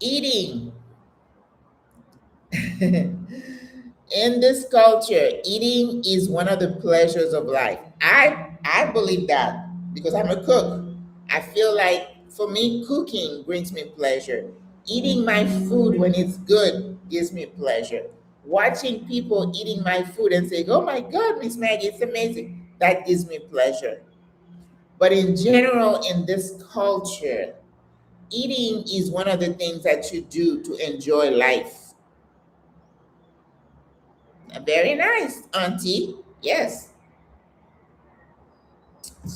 Eating. In this culture, eating is one of the pleasures of life. I believe that because I'm a cook. I feel like for me, cooking brings me pleasure. Eating my food when it's good gives me pleasure. Watching people eating my food and saying, oh my God, Miss Maggie, it's amazing, that gives me pleasure. But in general, in this culture, eating is one of the things that you do to enjoy life. Very nice, Auntie. Yes.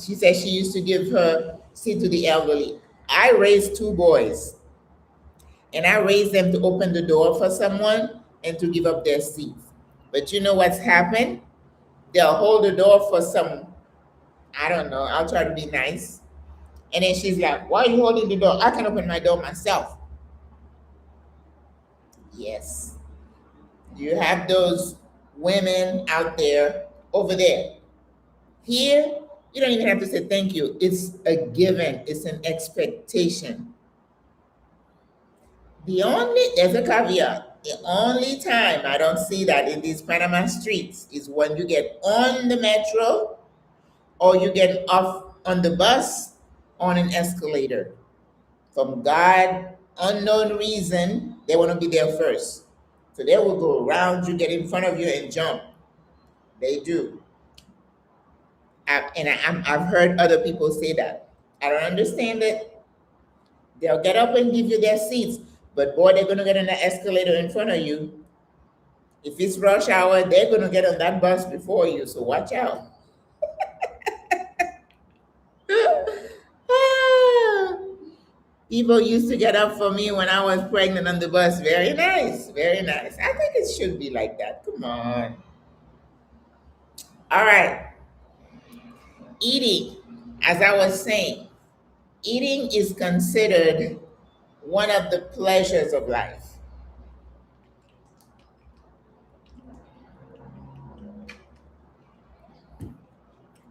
She said she used to give her seat to the elderly. I raised two boys, and I raised them to open the door for someone and to give up their seats. But you know what's happened? They'll hold the door for some, I don't know, I'll try to be nice. And then she's like, why are you holding the door? I can open my door myself. Yes. You have those women out there over there. Here, you don't even have to say thank you. It's a given, it's an expectation. There's a caveat. The only time I don't see that in these Panama streets is when you get on the metro or you get off on the bus on an escalator. From God, unknown reason, they want to be there first. So they will go around you, get in front of you, and jump. They do. I've heard other people say that. I don't understand it. They'll get up and give you their seats, but boy, they're gonna get on the escalator in front of you. If it's rush hour, they're gonna get on that bus before you, so watch out. People used to get up for me when I was pregnant on the bus. Very nice, very nice. I think it should be like that. Come on. All right. Eating, as I was saying, eating is considered one of the pleasures of life.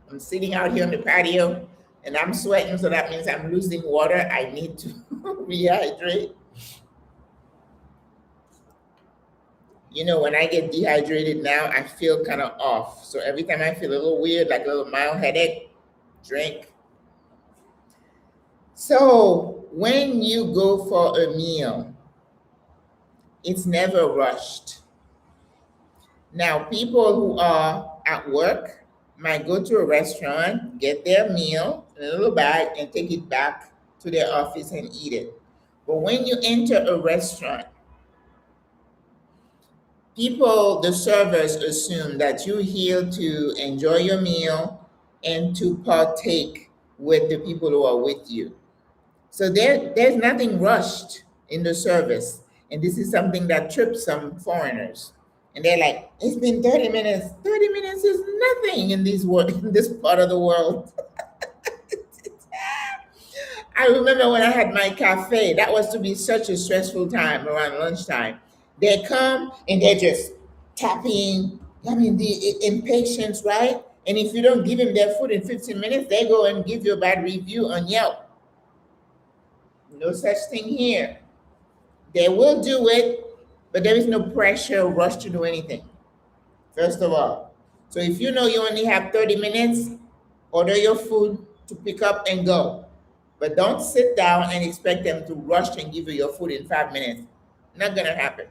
I'm sitting out here on the patio and I'm sweating, so that means I'm losing water. I need to rehydrate. You know, when I get dehydrated now, I feel kind of off. So every time I feel a little weird, like a little mild headache, drink. So when you go for a meal, it's never rushed. Now, people who are at work might go to a restaurant, get their meal in a little bag, and take it back to their office and eat it. But when you enter a restaurant, people, the servers assume that you're here to enjoy your meal and to partake with the people who are with you. So there's nothing rushed in the service. And this is something that trips some foreigners. And they're like, it's been 30 minutes. 30 minutes is nothing in in this part of the world. I remember when I had my cafe, that was to be such a stressful time around lunchtime. They come and they're just tapping, I mean, the impatience, right? And if you don't give them their food in 15 minutes, they go and give you a bad review on Yelp. No such thing here. They will do it, but there is no pressure or rush to do anything, first of all. So if you know you only have 30 minutes, order your food to pick up and go. But don't sit down and expect them to rush and give you your food in 5 minutes. Not gonna happen.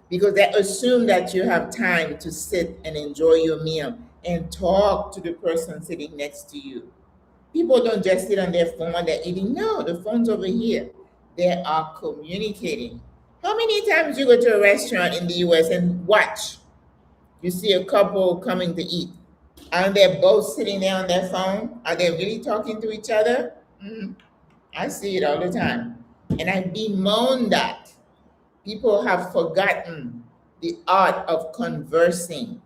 Because they assume that you have time to sit and enjoy your meal and talk to the person sitting next to you. People don't just sit on their phone when they're eating. No, the phone's over here. They are communicating. How many times you go to a restaurant in the US and watch? You see a couple coming to eat. Aren't they both sitting there on their phone? Are they really talking to each other? I see it all the time. And I bemoan that. People have forgotten the art of conversing,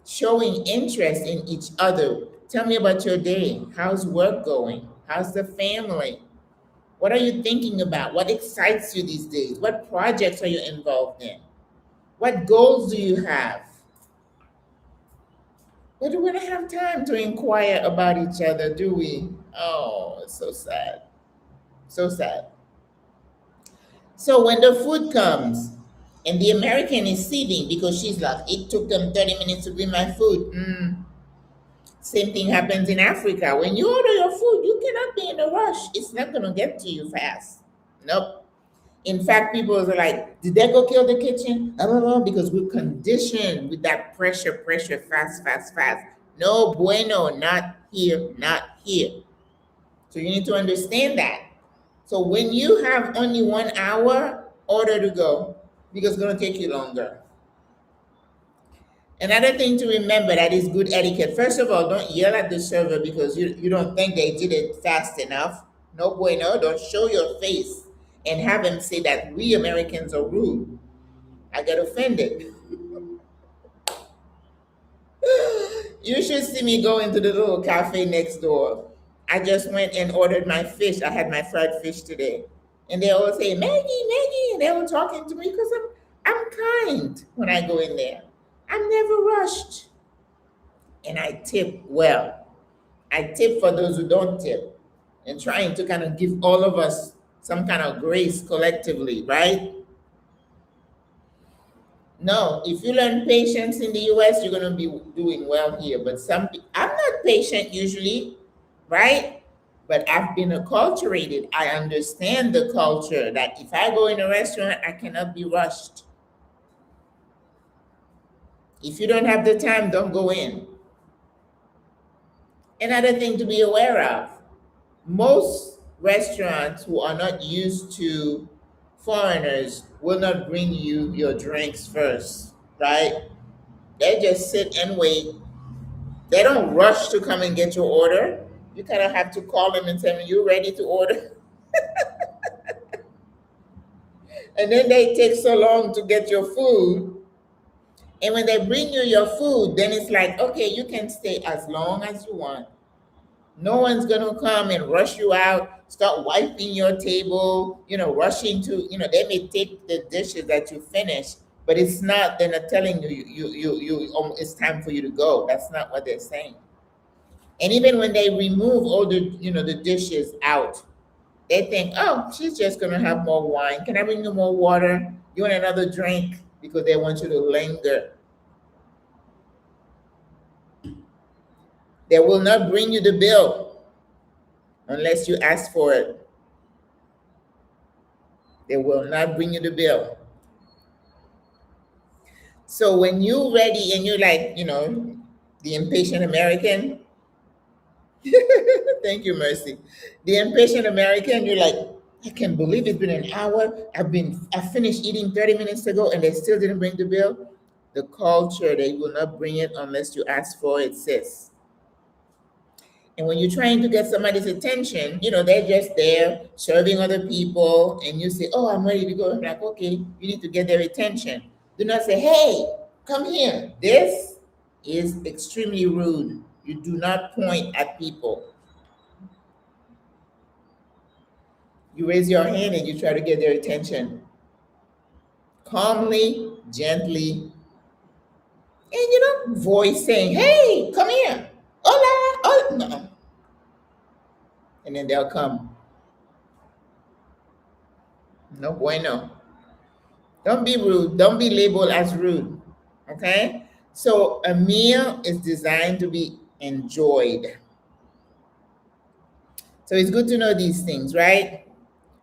showing interest in each other. Tell me about your day. How's work going? How's the family? What are you thinking about? What excites you these days? What projects are you involved in? What goals do you have? But we don't have time to inquire about each other, do we? Oh, it's so sad. So sad. So when the food comes and the American is seething because she's like, it took them 30 minutes to bring my food. Same thing happens in Africa. When you order your food, you cannot be in a rush. It's not going to get to you fast. Nope. In fact, people are like, did they go kill the kitchen? I don't know, because we're conditioned with that pressure, fast, fast, fast. No bueno, not here, not here. So you need to understand that. So when you have only 1 hour, order to go because it's going to take you longer. Another thing to remember that is good etiquette. First of all, don't yell at the server because you don't think they did it fast enough. No bueno, don't show your face and have them say that we Americans are rude. I get offended. You should see me go into the little cafe next door. I just went and ordered my fish. I had my fried fish today. And they all say, Maggie, Maggie. And they were talking to me because I'm kind when I go in there. I'm never rushed. And I tip well. I tip for those who don't tip and trying to kind of give all of us some kind of grace collectively, right? No, if you learn patience in the US, you're going to be doing well here. But I'm not patient usually, right? But I've been acculturated. I understand the culture that if I go in a restaurant, I cannot be rushed. If you don't have the time, don't go in. Another thing to be aware of, most restaurants who are not used to foreigners will not bring you your drinks first, right? They just sit and wait. They don't rush to come and get your order. You kind of have to call them and tell them, you ready to order? And then they take so long to get your food. And when they bring you your food, then it's like, okay, you can stay as long as you want. No one's gonna come and rush you out, start wiping your table, rushing to, they may take the dishes that you finish, but it's not, they're not telling you, it's time for you to go. That's not what they're saying. And even when they remove all the dishes out, they think, oh, she's just gonna have more wine. Can I bring you more water? You want another drink? Because they want you to linger. They will not bring you the bill unless you ask for it. They will not bring you the bill. So when you're ready and you're like, the impatient American, thank you, Mercy. The impatient American, you're like, I can't believe it's been an hour. I finished eating 30 minutes ago and they still didn't bring the bill. The culture, they will not bring it unless you ask for it, sis. And when you're trying to get somebody's attention, they're just there serving other people, and you say, oh, I'm ready to go. I'm like, okay, you need to get their attention. Do not say, hey, come here. This is extremely rude. You do not point at people. You raise your hand and you try to get their attention. Calmly, gently, and voice saying, hey, come here. Hola, oh, no. And then they'll come. No bueno. Don't be rude. Don't be labeled as rude. Okay? So a meal is designed to be enjoyed. So it's good to know these things, right?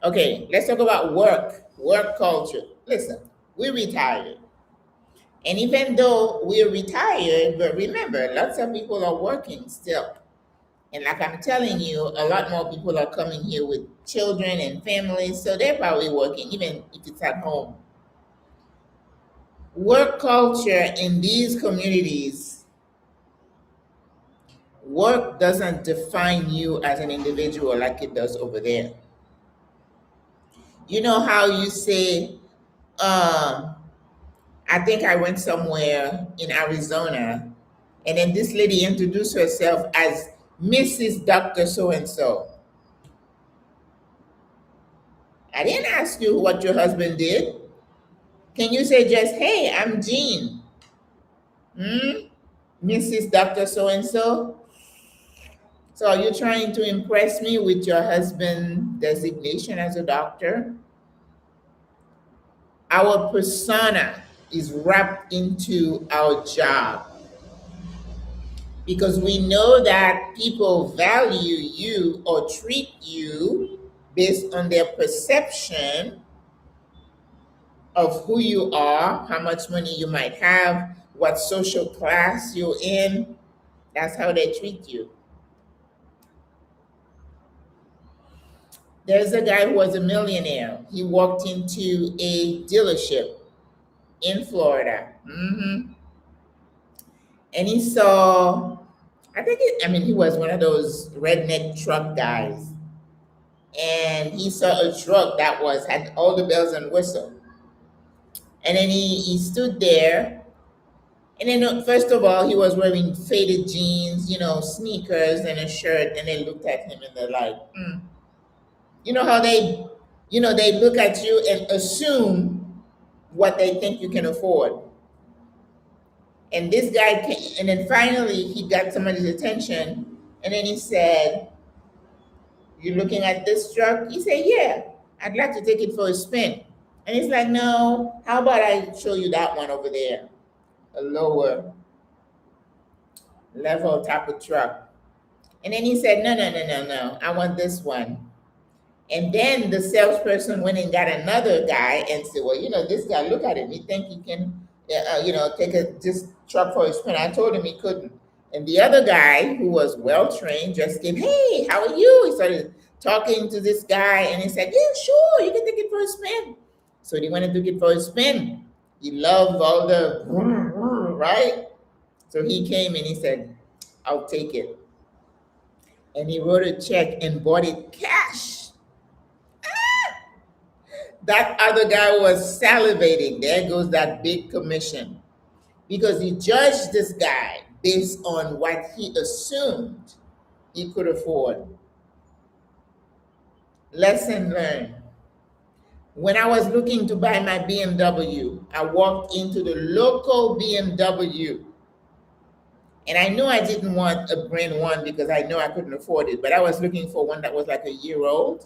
Okay, let's talk about work culture. Listen, we're retired. And even though we're retired, but remember, lots of people are working still. And like I'm telling you, a lot more people are coming here with children and families, so they're probably working, even if it's at home. Work culture in these communities, work doesn't define you as an individual like it does over there. You know how you say, I think I went somewhere in Arizona, and then this lady introduced herself as Mrs. Dr. So and so. I didn't ask you what your husband did. Can you say just, hey, I'm Jean? Mrs. Dr. So and so? So are you trying to impress me with your husband designation as a doctor? Our persona is wrapped into our job because we know that people value you or treat you based on their perception of who you are, how much money you might have, what social class you're in. That's how they treat you. There's a guy who was a millionaire. He walked into a dealership in Florida. And he saw, he was one of those redneck truck guys. And he saw a truck that had all the bells and whistles. And then he stood there. And then, first of all, he was wearing faded jeans, sneakers and a shirt. And they looked at him and they're like, You know how they look at you and assume what they think you can afford. And this guy came, and then finally he got somebody's attention, and then he said, "You looking at this truck?" He said, "Yeah, I'd like to take it for a spin." And he's like, "No, how about I show you that one over there, a lower level type of truck?" And then he said, "No, no, no, no, no, I want this one." And then the salesperson went and got another guy and said, "Well, this guy, look at him. He think he can, take this truck for a spin." I told him he couldn't. And the other guy, who was well trained, just came, "Hey, how are you?" He started talking to this guy, and he said, "Yeah, sure, you can take it for a spin." So he went and took it for a spin. He loved all the right. So he came and he said, "I'll take it." And he wrote a check and bought it cash. That other guy was salivating. There goes that big commission. Because he judged this guy based on what he assumed he could afford. Lesson learned. When I was looking to buy my BMW, I walked into the local BMW. And I knew I didn't want a brand one because I know I couldn't afford it, but I was looking for one that was like a year old.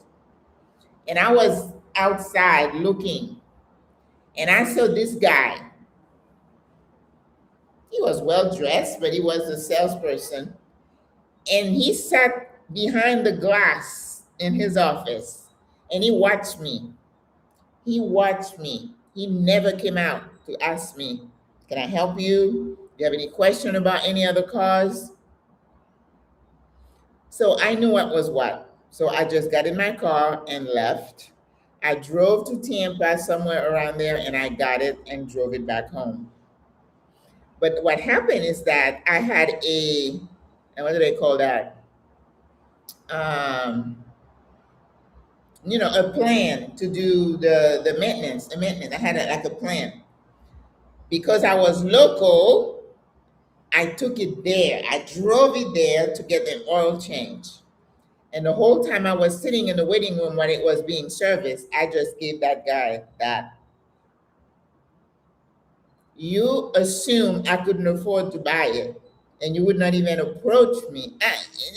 And I was outside looking, and I saw this guy. He was well dressed, but he was a salesperson. And he sat behind the glass in his office and he watched me. He watched me. He never came out to ask me, "Can I help you? Do you have any question about any other cars?" So I knew what was what. So I just got in my car and left. I drove to Tampa, somewhere around there, and I got it and drove it back home. But what happened is that I had what do they call that? Um, a plan to do the maintenance. I had like a plan. Because I was local, I took it there. I drove it there to get an oil change. And the whole time I was sitting in the waiting room when it was being serviced, I just gave that guy that. You assume I couldn't afford to buy it, and you would not even approach me.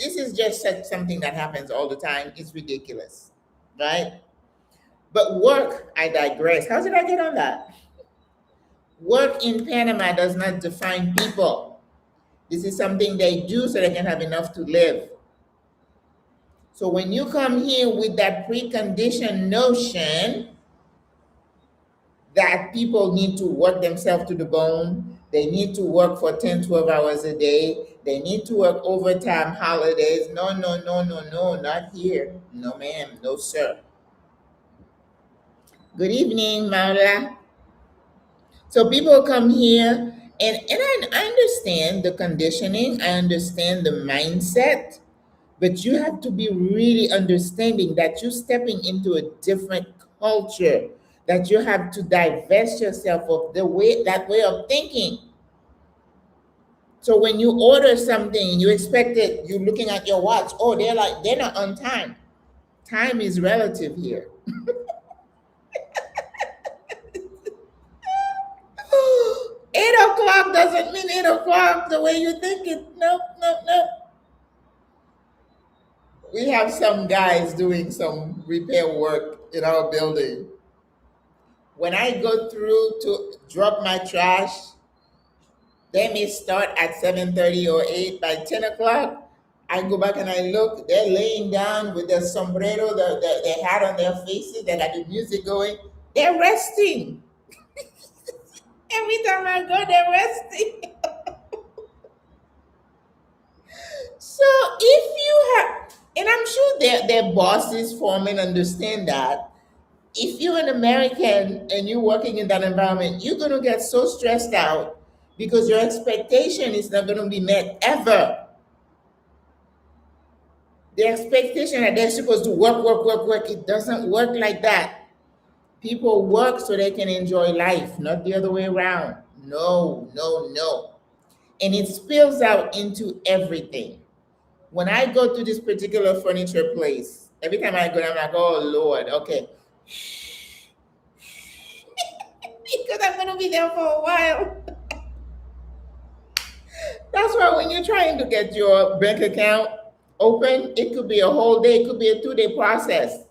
This is just something that happens all the time. It's ridiculous, right? But work, I digress. How did I get on that? Work in Panama does not define people. This is something they do so they can have enough to live. So when you come here with that preconditioned notion that people need to work themselves to the bone, they need to work for 10, 12 hours a day, they need to work overtime, holidays. No, no, no, no, no, not here. No, ma'am, no, sir. Good evening, Marla. So people come here, and I understand the conditioning, I understand the mindset, but you have to be really understanding that you're stepping into a different culture, that you have to divest yourself of that way of thinking. So when you order something, you expect it, you're looking at your watch, oh, they're not on time. Time is relative here. 8 o'clock doesn't mean 8 o'clock the way you think it. Nope, nope, nope. We have some guys doing some repair work in our building. When I go through to drop my trash, they may start at 7:30 or 8. By 10 o'clock, I go back and I look, they're laying down with their sombrero, their hat on their faces, they got the music going. They're resting. Every time I go, they're resting. So if you have, and I'm sure their bosses, foremen understand that. If you're an American and you're working in that environment, you're going to get so stressed out because your expectation is not going to be met ever. The expectation that they're supposed to work, work, work, work, it doesn't work like that. People work so they can enjoy life, not the other way around. No, no, no. And it spills out into everything. When I go to this particular furniture place, every time I go, I'm like, oh Lord, okay. Because I'm going to be there for a while. That's why when you're trying to get your bank account open, it could be a whole day, it could be a 2-day process.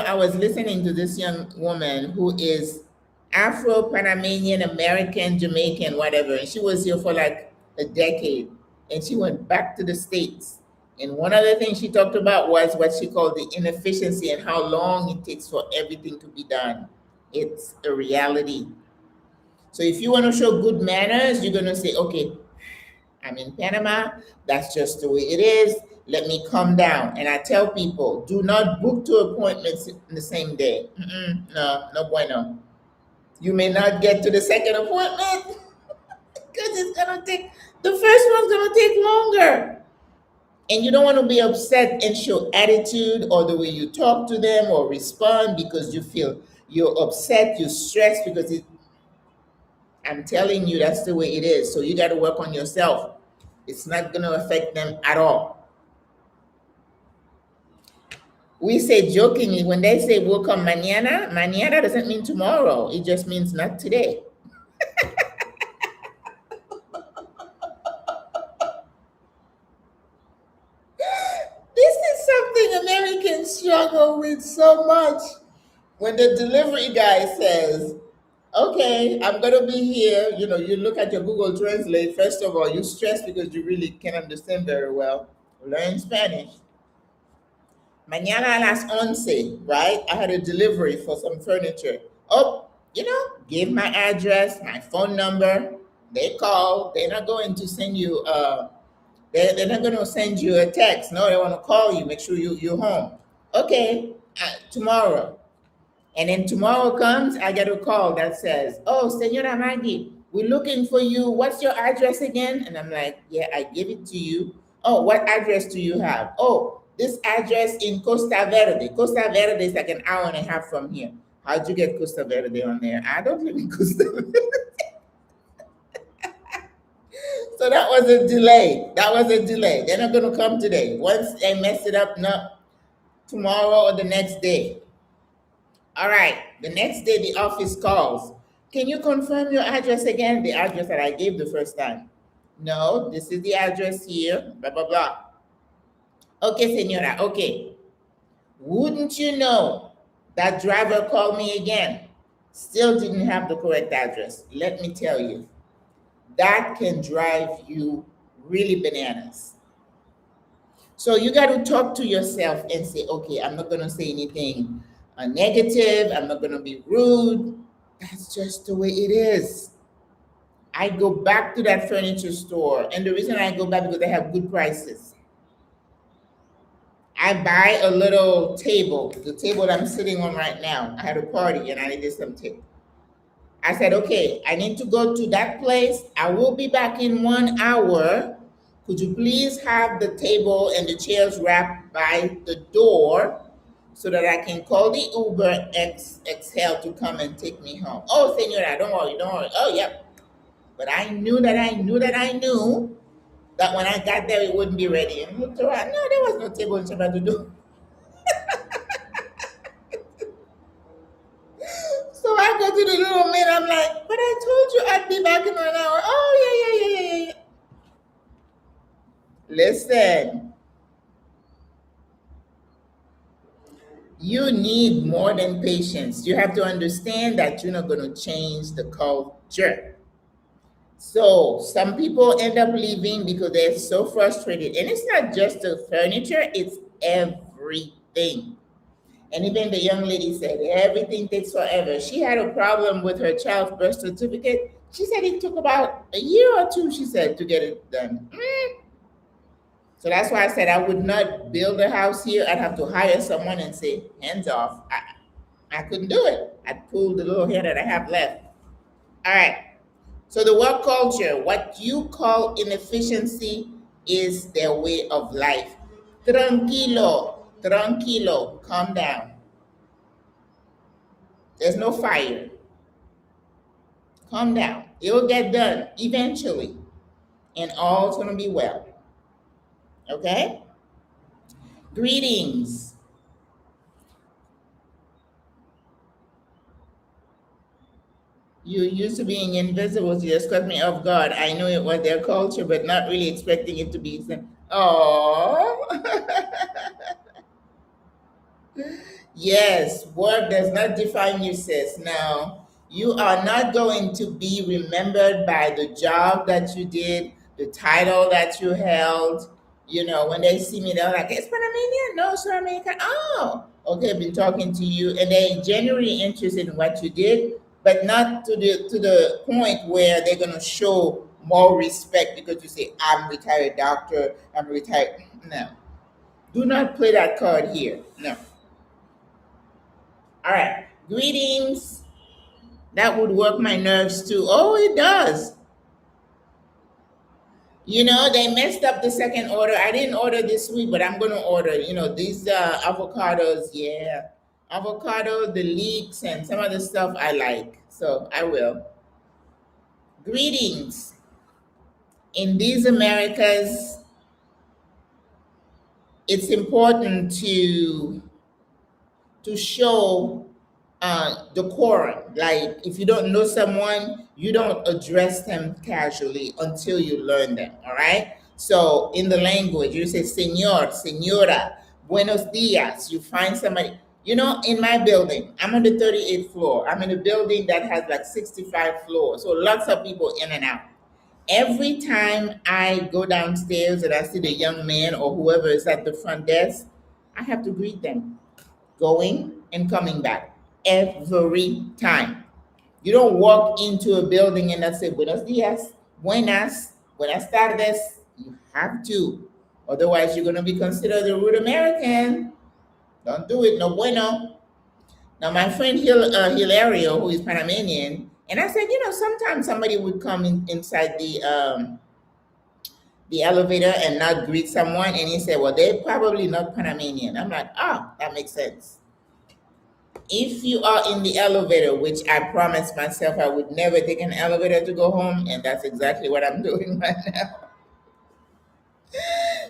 I was listening to this young woman who is Afro-Panamanian, American, Jamaican, whatever, and she was here for like a decade, and she went back to the States. And one of the things she talked about was what she called the inefficiency and how long it takes for everything to be done. It's a reality. So if you want to show good manners, you're going to say, okay, I'm in Panama. That's just the way it is. Let me come down. And I tell people, do not book two appointments in the same day. No, no bueno. You may not get to the second appointment because it's going to take, the first one's going to take longer. And you don't want to be upset and show attitude or the way you talk to them or respond because you feel you're upset, you're stressed because I'm telling you, that's the way it is. So you got to work on yourself. It's not going to affect them at all. We say jokingly, when they say we'll come mañana, mañana doesn't mean tomorrow. It just means not today. This is something Americans struggle with so much. When the delivery guy says, okay, I'm going to be here, you look at your Google Translate. First of all, you stress because you really can't understand very well. Learn Spanish. Mañana a las 11, right? I had a delivery for some furniture. Oh, give my address, my phone number. They call. They're not going to send you, they're not going to send you a text. No, they want to call you, make sure you're home. Okay, tomorrow. And then tomorrow comes, I get a call that says, oh, Senora Maggie, we're looking for you. What's your address again? And I'm like, yeah, I give it to you. Oh, what address do you have? Oh, this address in Costa Verde. Costa Verde is like an hour and a half from here. How'd you get Costa Verde on there? I don't live in Costa Verde. So that was a delay. They're not going to come today. Once they mess it up, no, tomorrow or the next day. All right, the next day the office calls. Can you confirm your address again? The address that I gave the first time. No, this is the address here, blah, blah, blah. Okay, senora, okay. Wouldn't you know that driver called me again? Still didn't have the correct address. Let me tell you, that can drive you really bananas. So you got to talk to yourself and say, okay, I'm not going to say anything negative. I'm not going to be rude. That's just the way it is. I go back to that furniture store. And the reason I go back because they have good prices. I buy a little table, the table that I'm sitting on right now. I had a party and I needed some table. I said, okay, I need to go to that place. I will be back in 1 hour. Could you please have the table and the chairs wrapped by the door so that I can call the Uber XL to come and take me home? Oh, senora, don't worry. Oh, yep. But I knew that when I got there, it wouldn't be ready. And looked around, no, there was no table and chair by the door. So I go to the little man, I'm like, but I told you I'd be back in 1 hour. Oh, yeah. Listen, you need more than patience. You have to understand that you're not going to change the culture. So some people end up leaving because they're so frustrated. And it's not just the furniture, it's everything. And even the young lady said, everything takes forever. She had a problem with her child's birth certificate. She said it took about a year or two, she said, to get it done. So that's why I said I would not build a house here. I'd have to hire someone and say, hands off. I couldn't do it. I'd pull the little hair that I have left. All right. So the work culture, what you call inefficiency is their way of life. Tranquilo, calm down. There's no fire. Calm down. It'll get done eventually. And all's going to be well. Okay? Greetings. You used to being invisible, you just caught me off guard. I knew it was their culture, but not really expecting it to be. Oh. Yes, work does not define you, sis. No, you are not going to be remembered by the job that you did, the title that you held. When they see me, they're like, it's Panamanian? No, sir, American. Oh, okay, I've been talking to you. And they're genuinely interested in what you did, but not to the point where they're gonna show more respect because you say, I'm retired doctor, I'm retired. No. Do not play that card here. No. All right. Greetings. That would work my nerves too. Oh, it does. You know, they messed up the second order. I didn't order this week, but I'm gonna order. You know, these avocados, yeah. Avocado, the leeks, and some other stuff I like. So I will. Greetings. In these Americas, it's important to show decorum. Like if you don't know someone, you don't address them casually until you learn them. All right. So in the language, you say "señor," "señora," "buenos días." You find somebody. You know, in my building, I'm on the 38th floor. I'm in a building that has like 65 floors, so lots of people in and out. Every time I go downstairs and I see the young man or whoever is at the front desk, I have to greet them going and coming back every time. You don't walk into a building and say buenos dias, buenas tardes. You have to. Otherwise, you're going to be considered a rude American. Don't do it. No bueno. Now, my friend Hilario, who is Panamanian, and I said, you know, sometimes somebody would come inside the elevator and not greet someone. And he said, well, they're probably not Panamanian. I'm like, oh, that makes sense. If you are in the elevator, which I promised myself I would never take an elevator to go home, and that's exactly what I'm doing right now.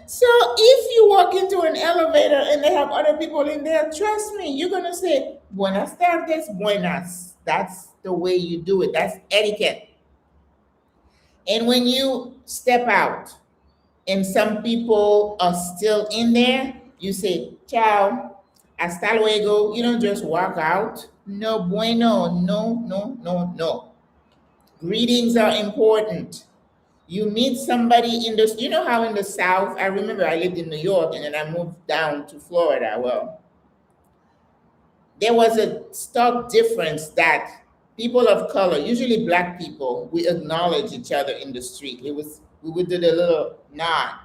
So if you walk into an elevator and they have other people in there, trust me, you're gonna say buenas tardes, buenas. That's the way you do it. That's etiquette. And when you step out and some people are still in there, you say ciao, hasta luego. You don't just walk out. No bueno, no, no, no, no. Greetings are important. You meet somebody in the, you know how in the South, I remember I lived in New York and then I moved down to Florida. Well, there was a stark difference that people of color, usually black people, we acknowledge each other in the street. We would do the little nod.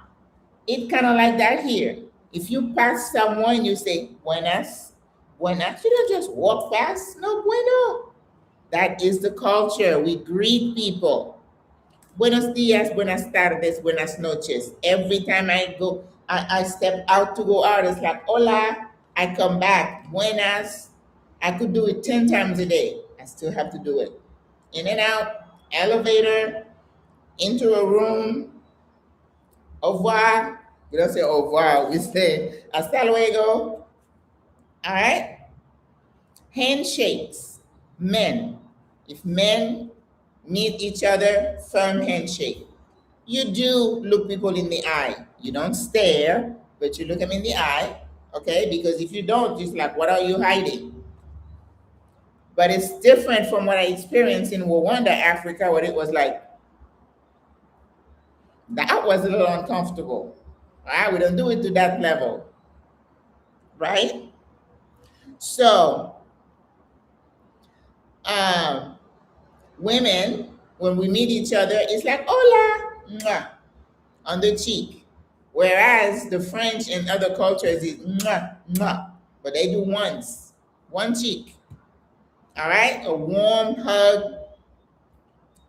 It kind of like that here. If you pass someone, you say buenas, buenas. You don't just walk past. No bueno. That is the culture. We greet people. Buenos dias, buenas tardes, buenas noches. Every time I step out to go out, it's like hola. I come back, buenas. I could do it 10 times a day. I still have to do it. In and out, elevator, into a room, au revoir. We don't say au revoir, we say hasta luego. All right? Handshakes. Men. If men meet each other, firm handshake. You do look people in the eye. You don't stare, but you look them in the eye, okay? Because if you don't, it's like, what are you hiding? But it's different from what I experienced in Rwanda, Africa, where it was like, that was a little uncomfortable. All right, we don't do it to that level, right? So, um, women, when we meet each other, it's like, hola, mwah, on the cheek. Whereas the French and other cultures is mwah, mwah, but they do once, one cheek. All right, a warm hug.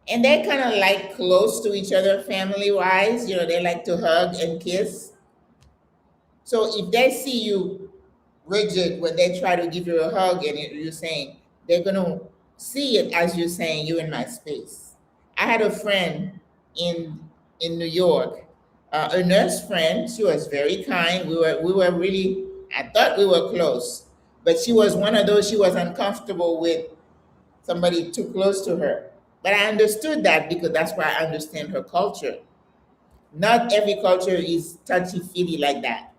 And they're kind of like close to each other family wise. You know, they like to hug and kiss. So if they see you rigid when they try to give you a hug and you're saying, they're going to see it as you're saying, you're in my space. I had a friend in New York, a nurse friend. She was very kind. We were really, I thought we were close, but she was one of those, she was uncomfortable with somebody too close to her. But I understood that because that's why I understand her culture. Not every culture is touchy-feely like that.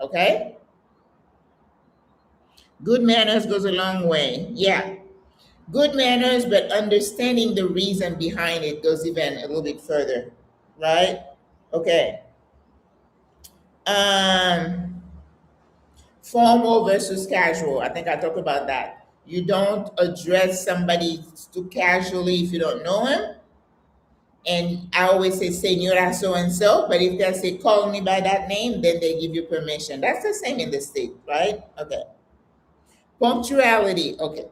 Okay? Good manners goes a long way. Yeah. Good manners, but understanding the reason behind it goes even a little bit further. Right? Okay. Um, Formal versus casual. I think I talked about that. You don't address somebody too casually if you don't know him. And I always say senora so and so, but if they say call me by that name, then they give you permission. That's the same in the state, right? Okay. Punctuality. Okay.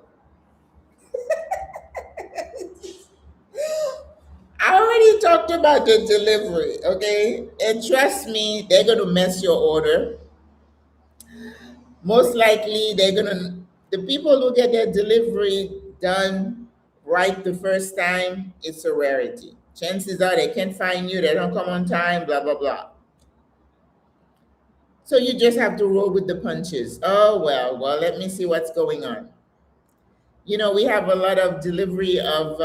I already talked about the delivery, okay? And trust me, they're gonna mess your order. Most likely, the people who get their delivery done right the first time, it's a rarity. Chances are they can't find you, they don't come on time, blah, blah, blah. So you just have to roll with the punches. Oh, well, let me see what's going on. We have a lot of delivery of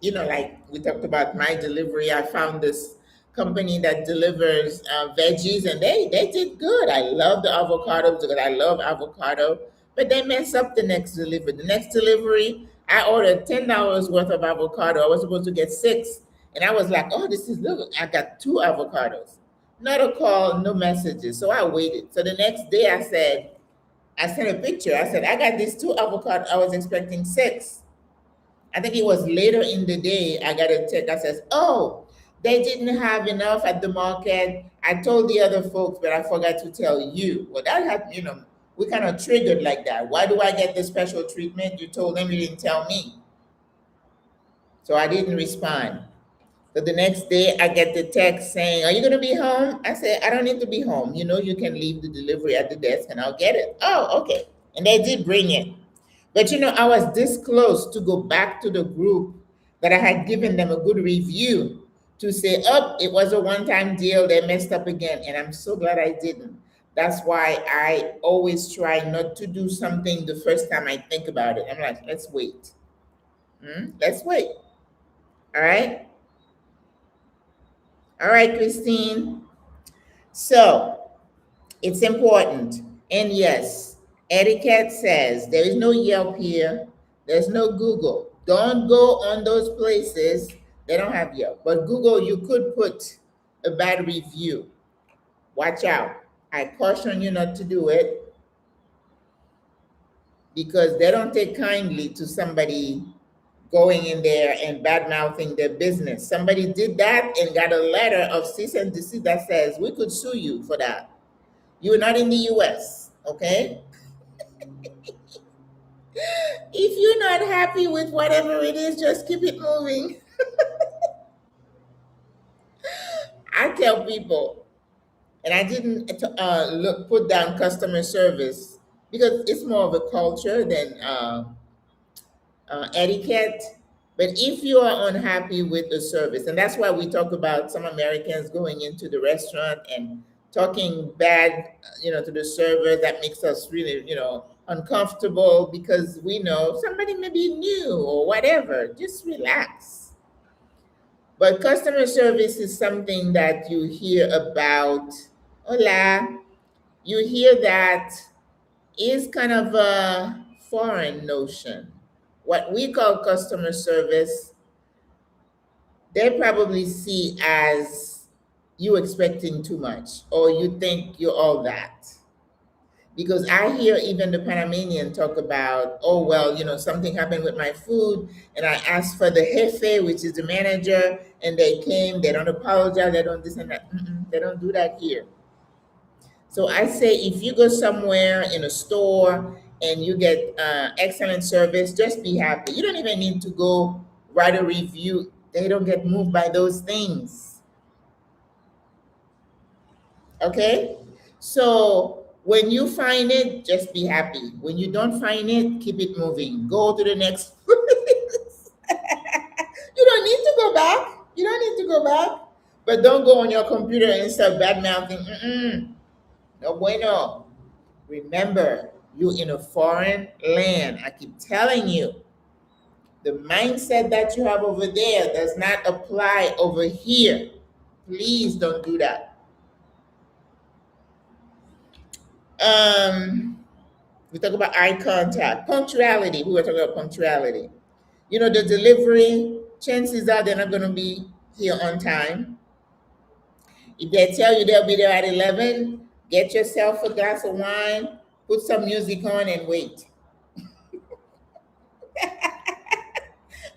like we talked about my delivery. I found this company that delivers veggies, and they did good. I love the avocado because I love avocado, but they messed up the next delivery. The next delivery, I ordered $10 worth of avocado. I was supposed to get six, and I was like, "Oh, this is look! I got two avocados." Not a call, no messages. So I waited. So the next day, I sent a picture. I said, "I got these two avocados. I was expecting six." I think it was later in the day, I got a text that says, "Oh, they didn't have enough at the market. I told the other folks, but I forgot to tell you." Well, that had, we kind of triggered like that. Why do I get the special treatment? You told them, you didn't tell me. So I didn't respond. So the next day, I get the text saying, "Are you going to be home?" I said, "I don't need to be home. You can leave the delivery at the desk and I'll get it." "Oh, okay." And they did bring it. But I was this close to go back to the group that I had given them a good review to say, "Oh, it was a one-time deal. They messed up again." And I'm so glad I didn't. That's why I always try not to do something the first time I think about it. I'm like, let's wait. Let's wait. All right. All right, Christine. So it's important. And yes, etiquette says there is no Yelp here, there's no Google. Don't go on those places. They don't have Yelp. But Google, you could put a bad review. Watch out. I caution you not to do it because they don't take kindly to somebody going in there and bad mouthing their business. Somebody did that and got a letter of cease and desist that says, "We could sue you for that. You're not in the US, okay? If you're not happy with whatever it is, just keep it moving." I tell people, and I didn't put down customer service because it's more of a culture than etiquette. But if you are unhappy with the service, and that's why we talk about some Americans going into the restaurant and talking bad, to the server, that makes us really, uncomfortable because we know somebody may be new or whatever. Just relax. But customer service is something that you hear about. Hola. You hear that is kind of a foreign notion. What we call customer service, they probably see as you expecting too much or you think you're all that. Because I hear even the Panamanian talk about, "Oh, well, something happened with my food and I asked for the jefe, which is the manager, and they came, they don't apologize, they don't this and that." They don't do that here. So I say if you go somewhere in a store and you get excellent service, just be happy. You don't even need to go write a review. They don't get moved by those things. Okay? So when you find it, just be happy. When you don't find it, keep it moving. Go to the next place. You don't need to go back. You don't need to go back. But don't go on your computer and start bad mouthing. No bueno. Remember, you're in a foreign land. I keep telling you, the mindset that you have over there does not apply over here. Please don't do that. We talk about eye contact, punctuality. We were talking about punctuality. The delivery, chances are they're not going to be here on time. If they tell you they'll be there at 11, get yourself a glass of wine, put some music on, and wait.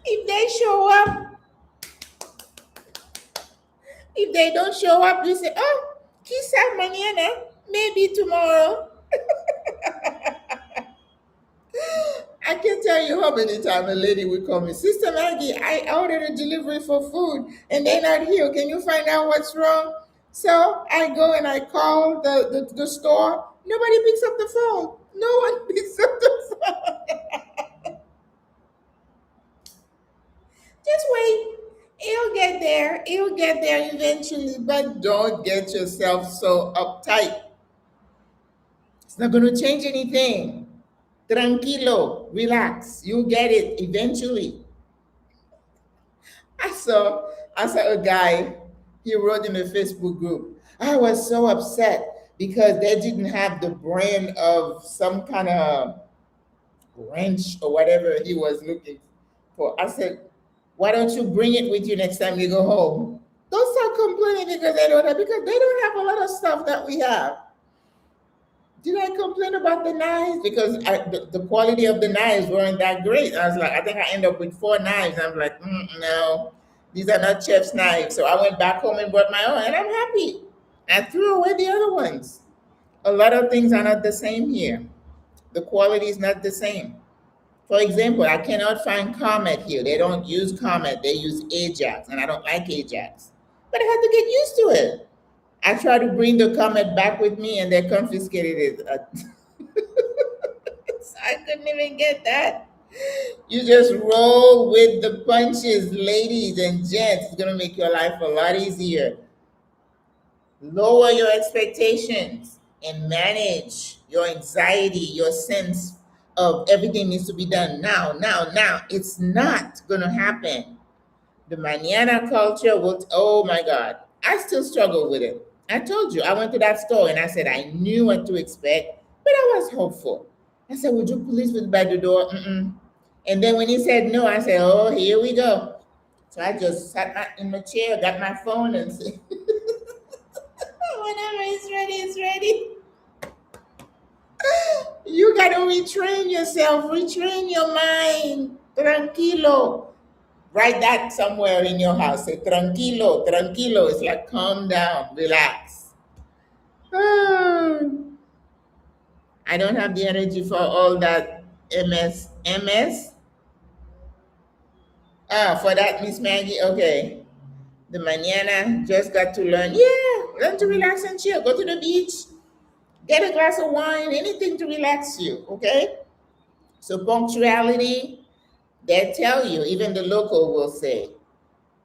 If they show up, if they don't show up, you say, oh, quizá mañana, maybe tomorrow. I can tell you how many times a lady would call me, Sister Maggie, I ordered a delivery for food and they're not here. Can you find out what's wrong? So I go and I call the store. Nobody picks up the phone. No one picks up the phone. Just wait. It'll get there. It'll get there eventually, but don't get yourself so uptight. It's not going to change anything. Tranquilo, relax. You'll get it eventually. I saw I saw a guy, he wrote in a Facebook group. I was so upset because they didn't have the brand of some kind of wrench or whatever he was looking for. I said, why don't you bring it with you next time you go home? Don't start complaining because they don't have, because they don't have a lot of stuff that we have. Did I complain about the knives? Because the quality of the knives weren't that great. I was like, I think I end up with 4 knives. I'm like, no, these are not chef's knives. So I went back home and bought my own, and I'm happy. I threw away the other ones. A lot of things are not the same here. The quality is not the same. For example, I cannot find Comet here. They don't use Comet. They use Ajax, and I don't like Ajax. But I had to get used to it. I tried to bring the Comet back with me, and they confiscated it. I couldn't even get that. You just roll with the punches, ladies and gents. It's going to make your life a lot easier. Lower your expectations and manage your anxiety, your sense of everything needs to be done now, now, now. It's not going to happen. The mañana culture will, oh my God, I still struggle with it. I told you, I went to that store and I said I knew what to expect, but I was hopeful. I said, would you please put it by the door? Mm-mm. And then when he said no, I said, oh, here we go. So I just sat in my chair, got my phone and said, whenever it's ready, it's ready. You got to retrain yourself, retrain your mind. Tranquilo. Write that somewhere in your house. Say tranquilo, tranquilo. It's like calm down, relax. I don't have the energy for all that MS. For that, Miss Maggie. Okay. The mañana just got to learn. Yeah, learn to relax and chill. Go to the beach. Get a glass of wine. Anything to relax you. Okay. So punctuality. They tell you. Even the local will say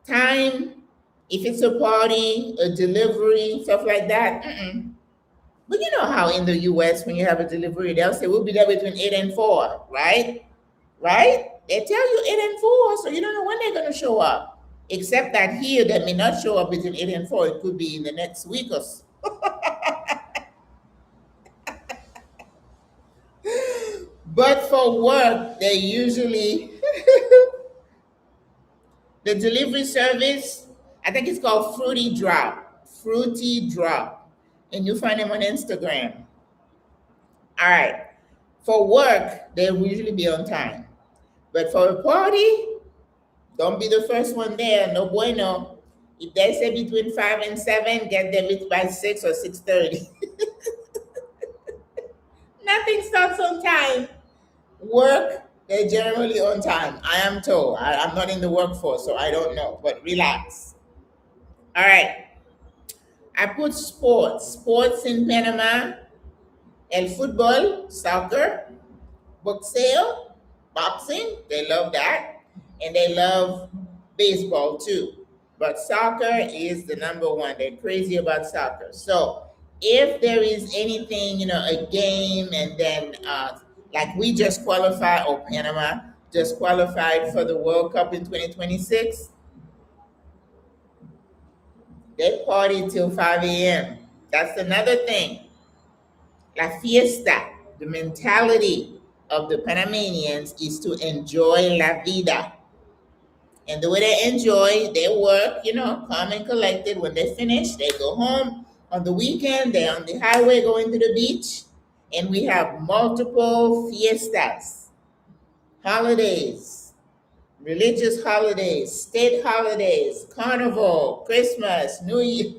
time. If it's a party, a delivery, stuff like that. Mm-mm. But you know how in the US, when you have a delivery, they'll say, we'll be there between 8 and 4, right? Right? They tell you 8 and 4, so you don't know when they're going to show up. Except that here, they may not show up between 8 and 4. It could be in the next week or so. But for work, they usually, the delivery service, I think it's called Fruity Drop. Fruity Drop. And you find them on Instagram. All right. For work, they'll usually be on time. But for a party, don't be the first one there. No bueno. If they say between 5 and 7, get there by 6 or 6:30. Nothing starts on time. Work, they're generally on time. I am told. I'm not in the workforce, so I don't know. But relax. All right. I put sports. Sports in Panama. El fútbol, soccer, boxeo, boxing, they love that. And they love baseball too. But soccer is the number one. They're crazy about soccer. So if there is anything, a game, and then like we just qualified, or Panama just qualified for the World Cup in 2026, they party till 5 a.m. That's another thing. La fiesta, the mentality of the Panamanians is to enjoy la vida. And the way they enjoy, they work, calm and collected. When they finish, they go home. On the weekend, they're on the highway going to the beach. And we have multiple fiestas, holidays, Religious holidays, state holidays, carnival, Christmas, New Year,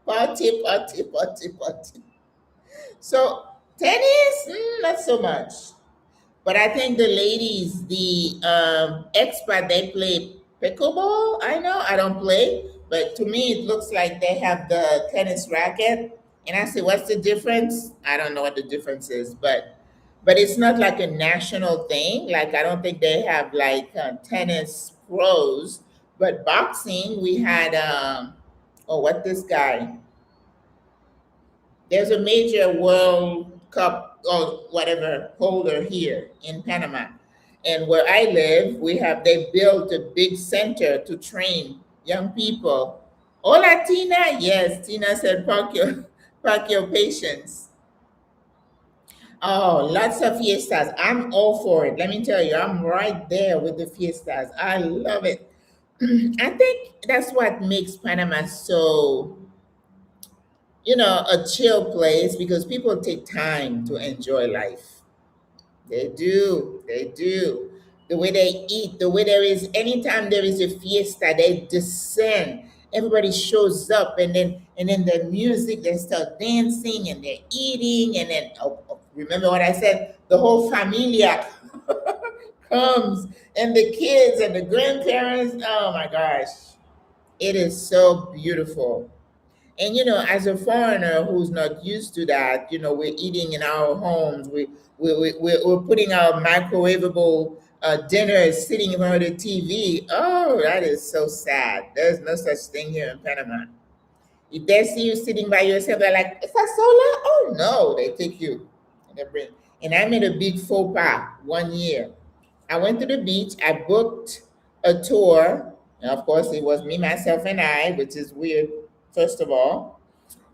party, party, party, party. So tennis, not so much. But I think the ladies, the expert, they play pickleball. I know I don't play, but to me it looks like they have the tennis racket. And I say, what's the difference? I don't know what the difference is, but it's not like a national thing. Like I don't think they have like tennis pros. But boxing, we had oh, what this guy? There's a major World Cup or whatever holder here in Panama. And where I live, they built a big center to train young people. Hola, Tina. Yes, Tina said, park your patience. Oh, lots of fiestas. I'm all for it. Let me tell you, I'm right there with the fiestas. I love it. I think that's what makes Panama so, a chill place because people take time to enjoy life. They do. They do. The way they eat, the way anytime there is a fiesta, they descend. Everybody shows up, and then the music, they start dancing and they're eating, and then remember what I said? The whole familia comes, and the kids and the grandparents. Oh my gosh, it is so beautiful. And as a foreigner who's not used to that, we're eating in our homes. We're putting our microwavable dinners sitting in front of the TV. Oh, that is so sad. There's no such thing here in Panama. If they see you sitting by yourself, they're like, "Is that solar?" Oh no, they take you and they bring. And I made a big faux pas one year. I went to the beach. I booked a tour. And of course, it was me, myself, and I, which is weird, first of all.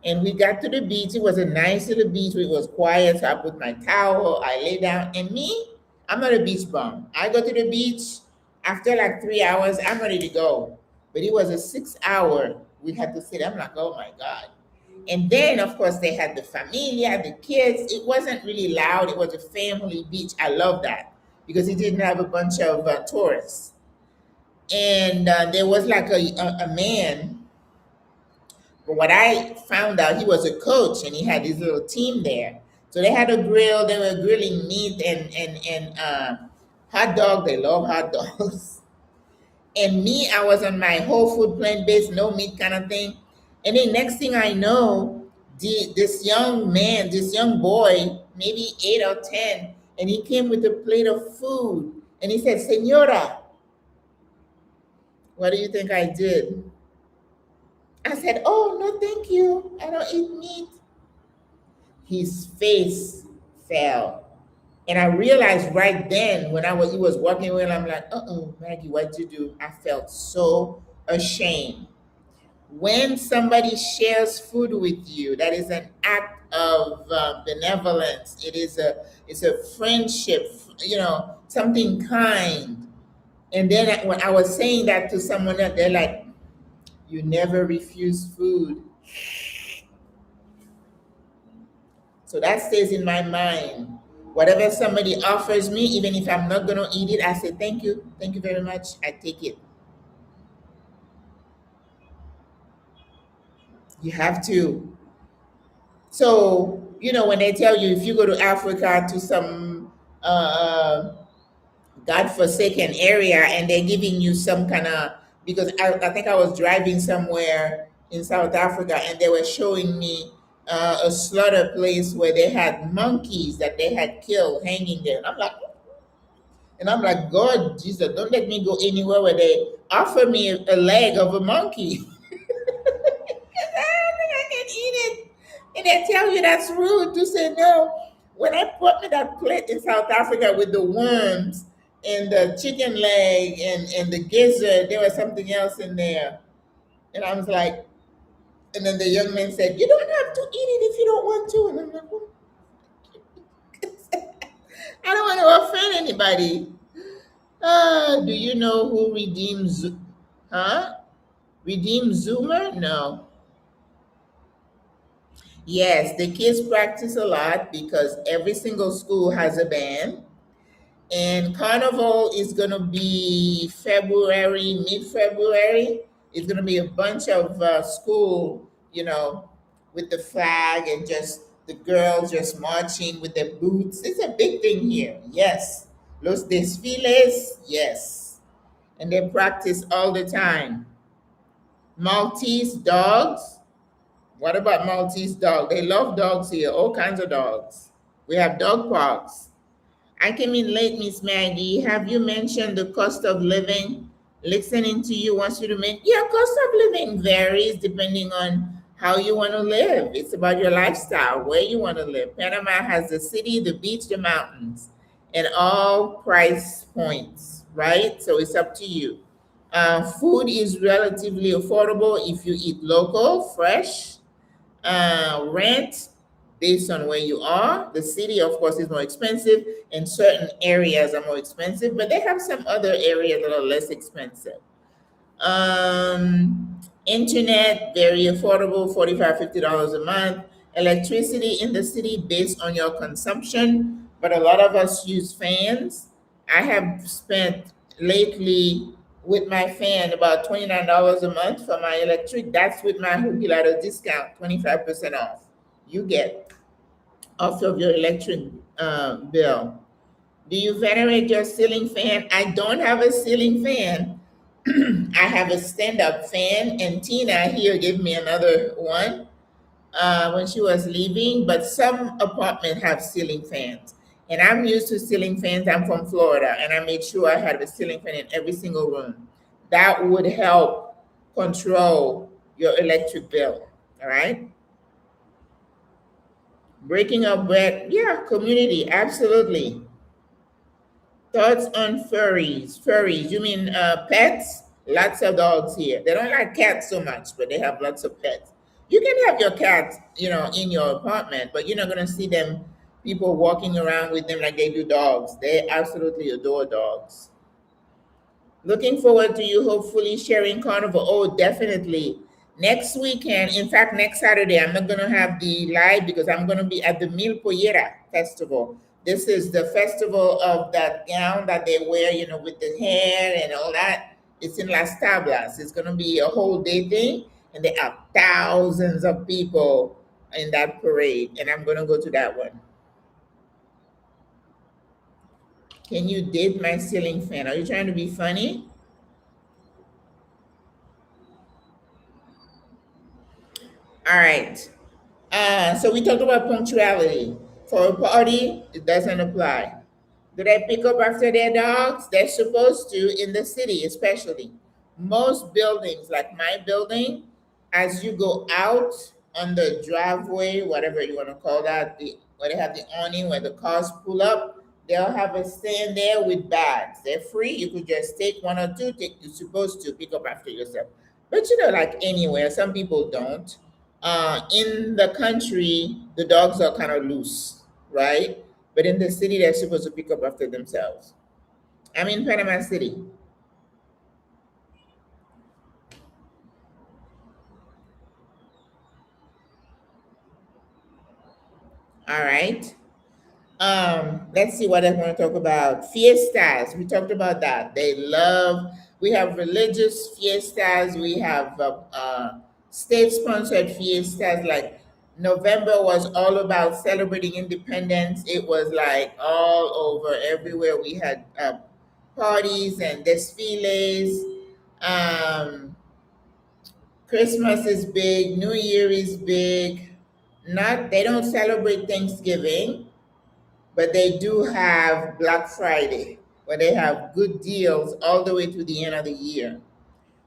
And we got to the beach. It was a nice little beach. It was quiet. So I put my towel. I lay down. And me, I'm not a beach bum. I go to the beach. After like 3 hours, I'm ready to go. But it was a 6 hour. We had to sit. I'm like, oh my God. And then, of course, they had the familia, the kids. It wasn't really loud. It was a family beach. I love that because it didn't have a bunch of tourists. And there was like a man. But what I found out, he was a coach and he had his little team there. So they had a grill. They were grilling meat and hot dog. They love hot dogs. And me, I was on my whole food plant based, no meat kind of thing. And then next thing I know, this young man, this young boy, maybe 8 or 10, and he came with a plate of food. And he said, "Senora, what do you think I did?" I said, "Oh, no, thank you. I don't eat meat." His face fell. And I realized right then when he was walking away, and I'm like, "Uh-oh, Maggie, what'd you do?" I felt so ashamed. When somebody shares food with you, that is an act of benevolence. It's a friendship, something kind. And then when I was saying that to someone else, they're like, "You never refuse food." So that stays in my mind. Whatever somebody offers me, even if I'm not going to eat it, I say, "Thank you. Thank you very much. I take it." You have to. So, when they tell you if you go to Africa to some godforsaken area and they're giving you some kind of, because I think I was driving somewhere in South Africa and they were showing me a slaughter place where they had monkeys that they had killed hanging there. And I'm like, God, Jesus, don't let me go anywhere where they offer me a leg of a monkey. I don't think I can eat it. And they tell you that's rude to say no. When I put me that plate in South Africa with the worms and the chicken leg and the gizzard, there was something else in there. And I was like, and then the young man said, "You don't have to eat it if you don't want to." And I'm like, "Well, I don't want to offend anybody." Do you know who redeems? Huh? Redeem Zoomer? No. Yes, the kids practice a lot because every single school has a band. And Carnival is going to be February, mid-February. It's going to be a bunch of school, with the flag and just the girls just marching with their boots. It's a big thing here. Yes. Los desfiles, yes. And they practice all the time. Maltese dogs. What about Maltese dog? They love dogs here, all kinds of dogs. We have dog parks. I came in late, Miss Maggie. Have you mentioned the cost of living? Listening to you wants you to make, yeah, cost of living varies depending on how you want to live. It's about your lifestyle, where you want to live. Panama has the city, the beach, the mountains, and all price points, right? So it's up to you. Food is relatively affordable if you eat local, fresh. Rent based on where you are. The city, of course, is more expensive, and certain areas are more expensive, but they have some other areas that are less expensive. Internet, very affordable, $45, $50 a month. Electricity in the city based on your consumption, but a lot of us use fans. I have spent lately with my fan about $29 a month for my electric. That's with my Jubilado discount, 25% off. You get off of your electric bill. Do you venerate your ceiling fan? I don't have a ceiling fan. I have a stand-up fan, and Tina here gave me another one when she was leaving. But some apartments have ceiling fans, and I'm used to ceiling fans. I'm from Florida, and I made sure I had a ceiling fan in every single room. That would help control your electric bill. All right. Breaking up bread, yeah, community, absolutely. Thoughts on furries? Furries, you mean pets? Lots of dogs here. They don't like cats so much, but they have lots of pets. You can have your cat, in your apartment, but you're not gonna see them people walking around with them like they do dogs. They absolutely adore dogs. Looking forward to you hopefully sharing Carnival. Oh, definitely. Next weekend, in fact, next Saturday, I'm not going to have the live because I'm going to be at the Mil Pollera Festival. This is the festival of that gown that they wear, with the hair and all that. It's in Las Tablas. It's going to be a whole day thing, and there are thousands of people in that parade, and I'm going to go to that one. Can you date my ceiling fan? Are you trying to be funny? All right. So we talked about punctuality. For a party, it doesn't apply. Do they pick up after their dogs? They're supposed to in the city, especially. Most buildings, like my building, as you go out on the driveway, whatever you want to call that, where they have the awning where the cars pull up, they'll have a stand there with bags. They're free. You could just take one or two. You're supposed to pick up after yourself. But like anywhere, some people don't. In the country, the dogs are kind of loose, right? But in the city, they're supposed to pick up after themselves. I'm in Panama City. All right. Let's see what I want to talk about. Fiestas. We talked about that. They love. We have religious fiestas. We have state-sponsored fiestas. Like November was all about celebrating independence. It was like all over everywhere. We had parties and desfiles. Um, Christmas is big. New Year is big. Not they don't celebrate Thanksgiving, but they do have Black Friday where they have good deals all the way to the end of the year.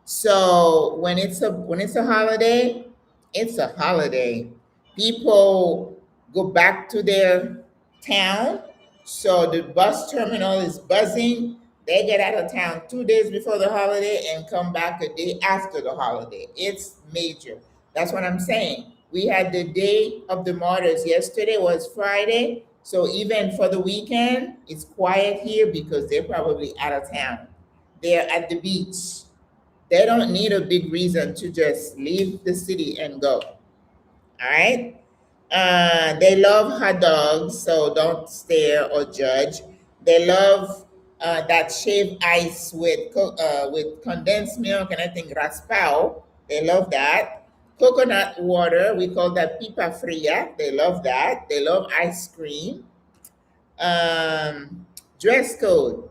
So when it's a holiday, it's a holiday. People go back to their town, so the bus terminal is buzzing. They get out of town 2 days before the holiday and come back a day after the holiday. It's major. That's what I'm saying. We had the Day of the Martyrs yesterday was Friday, so even for the weekend, it's quiet here because they're probably out of town. They're at the beach. They don't need a big reason to just leave the city and go. All right. They love hot dogs, so don't stare or judge. They love that shaved ice with condensed milk and I think raspao. They love that. Coconut water, we call that pipa fria. They love that. They love ice cream. Dress code.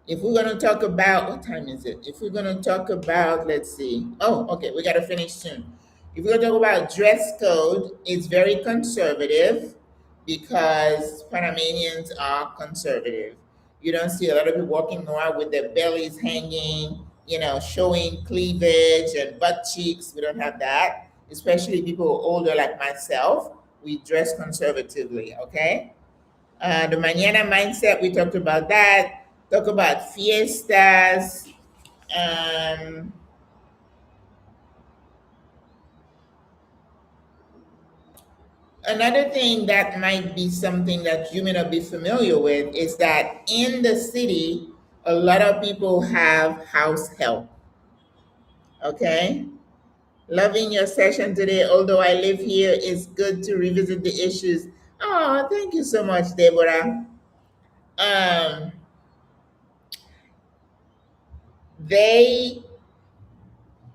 If we're going to talk about, what time is it? If we're going to talk about, let's see. Oh, okay, we got to finish soon. If we're going to talk about dress code, it's very conservative because Panamanians are conservative. You don't see a lot of people walking around with their bellies hanging, showing cleavage and butt cheeks. We don't have that, especially people older like myself. We dress conservatively, okay? The mañana mindset, we talked about that. Talk about fiestas. Um, Another thing that might be something that you may not be familiar with is that in the city, a lot of people have house help. Okay? Loving your session today. Although I live here, it's good to revisit the issues. Oh, thank you so much, Deborah. Um, they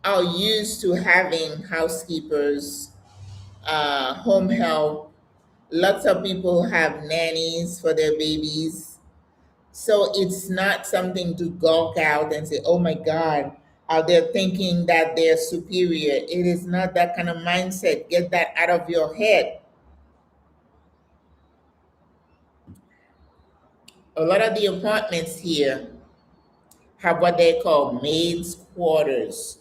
are used to having housekeepers, home help. Lots of people have nannies for their babies. So it's not something to gawk out and say, oh my God, are they thinking that they're superior? It is not that kind of mindset. Get that out of your head. A lot of the apartments here have what they call maids' quarters.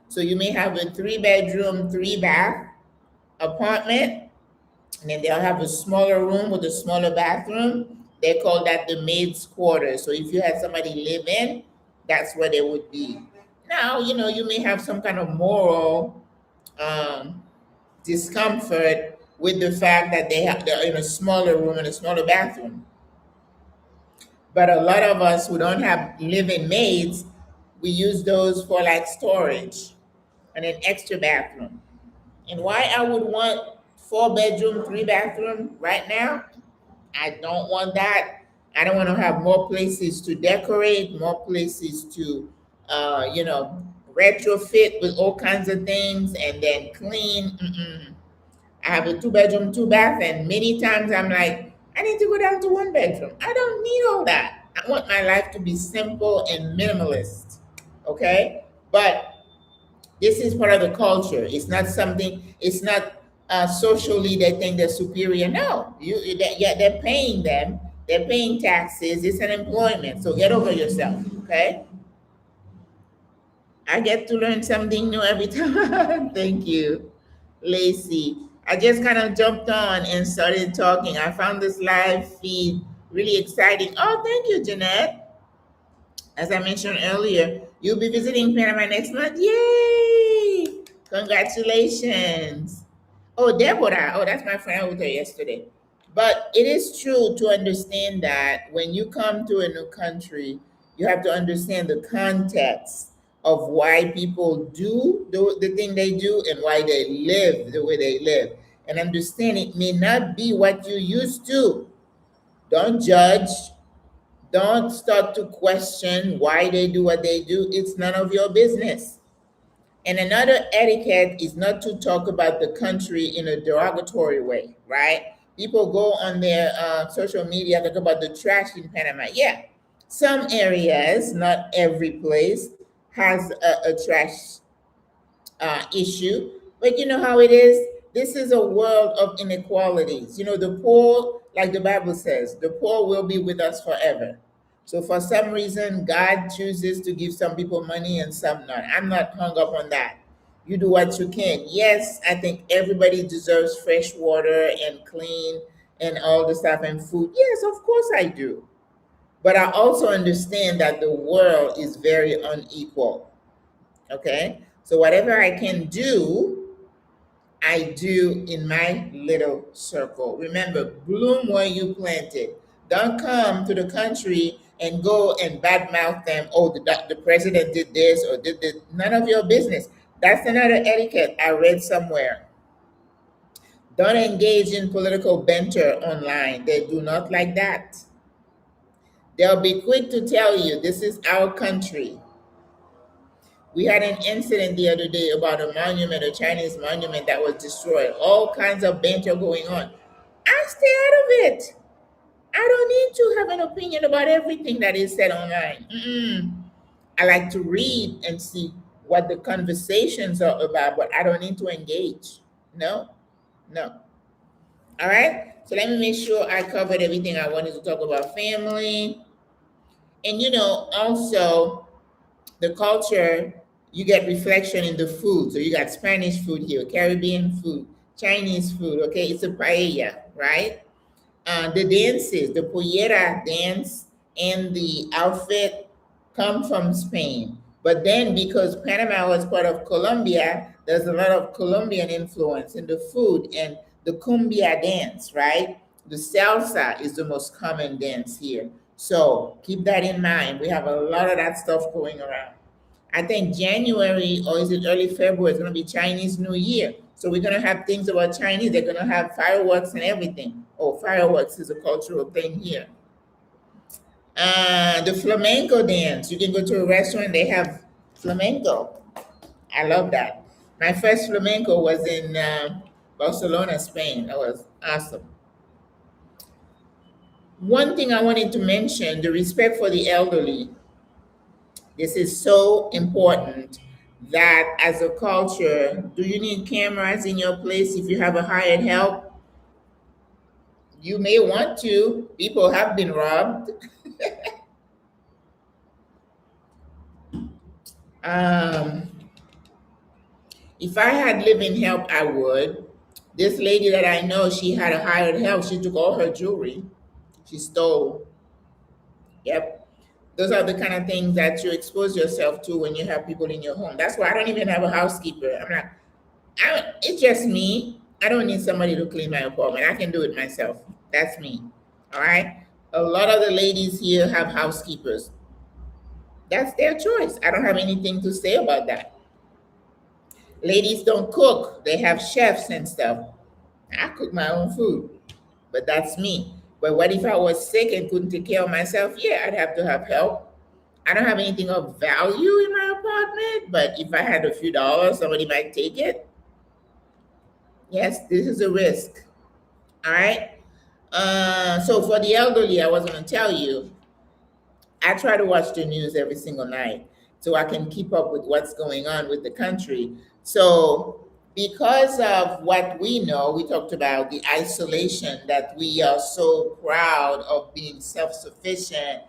So you may have a 3 bedroom, 3 bath apartment, and then they'll have a smaller room with a smaller bathroom. They call that the maid's quarter. So if you had somebody live in, that's where they would be. Now, you may have some kind of moral um, discomfort with the fact that they're in a smaller room and a smaller bathroom. But a lot of us who don't have live-in maids, we use those for like storage and an extra bathroom. And why I would want 4 bedroom, 3 bathroom right now? I don't want that. I don't want to have more places to decorate, more places to, retrofit with all kinds of things and then clean. Mm-mm. I have a 2 bedroom, 2 bath, and many times I'm like, I need to go down to 1 bedroom. I don't need all that. I want my life to be simple and minimalist. Okay? But this is part of the culture. It's not something. It's not socially they think they're superior. No, yeah, they're paying them. They're paying taxes. It's an employment. So get over yourself. Okay. I get to learn something new every time. Thank you, Lacey. I just kind of jumped on and started talking. I found this live feed really exciting. Oh, thank you, Jeanette. As I mentioned earlier, you'll be visiting Panama next month. Yay! Congratulations. Oh, Deborah. Oh, that's my friend. I was there yesterday. But it is true to understand that when you come to a new country, you have to understand the context of why people do the thing they do and why they live the way they live. And understand it may not be what you used to. Don't judge, don't start to question why they do what they do. It's none of your business. And another etiquette is not to talk about the country in a derogatory way, right? People go on their social media, talk about the trash in Panama. Yeah, some areas, not every place, has a trash issue. But you know how it is? This is a world of inequalities. The poor, like the Bible says, the poor will be with us forever. So for some reason, God chooses to give some people money and some not. I'm not hung up on that. You do what you can. Yes, I think everybody deserves fresh water and clean and all the stuff and food. Yes, of course I do. But I also understand that the world is very unequal. Okay? So whatever I can do, I do in my little circle. Remember, bloom where you planted. Don't come to the country and go and badmouth them. Oh, the president did this or did this. None of your business. That's another etiquette I read somewhere. Don't engage in political banter online. They do not like that. They'll be quick to tell you this is our country. We had an incident the other day about a monument, a Chinese monument that was destroyed. All kinds of banter going on. I stay out of it. I don't need to have an opinion about everything that is said online. I like to read and see what the conversations are about, but I don't need to engage. No, no. All right. So let me make sure I covered everything I wanted to talk about family. And also the culture, you get reflection in the food. So you got Spanish food here, Caribbean food, Chinese food. Okay, it's a paella, right? The dances, the pollera dance and the outfit come from Spain. But then because Panama was part of Colombia, there's a lot of Colombian influence in the food and the cumbia dance, right? The salsa is the most common dance here. So keep that in mind. We have a lot of that stuff going around. I think January or is it early February is going to be Chinese New Year. So we're going to have things about Chinese. They're going to have fireworks and everything. Oh, fireworks is a cultural thing here. The flamenco dance. You can go to a restaurant, they have flamenco. I love that. My first flamenco was in Barcelona, Spain. That was awesome. One thing I wanted to mention, the respect for the elderly. This is so important that as a culture, do you need cameras in your place if you have a hired help? You may want to. People have been robbed. Um, if I had living help, I would. This lady that I know, she had a hired help. She took all her jewelry. She stole. Yep. Those are the kind of things that you expose yourself to when you have people in your home. That's why I don't even have a housekeeper. It's just me. I don't need somebody to clean my apartment. I can do it myself. That's me. All right. A lot of the ladies here have housekeepers. That's their choice. I don't have anything to say about that. Ladies don't cook. They have chefs and stuff. I cook my own food, but that's me. But what if I was sick and couldn't take care of myself? Yeah, I'd have to have help. I don't have anything of value in my apartment, but if I had a few dollars, somebody might take it. Yes, this is a risk. All right. So for the elderly, I was going to tell you, I try to watch the news every single night so I can keep up with what's going on with the country. So, because of what we know, we talked about the isolation that we are so proud of being self sufficient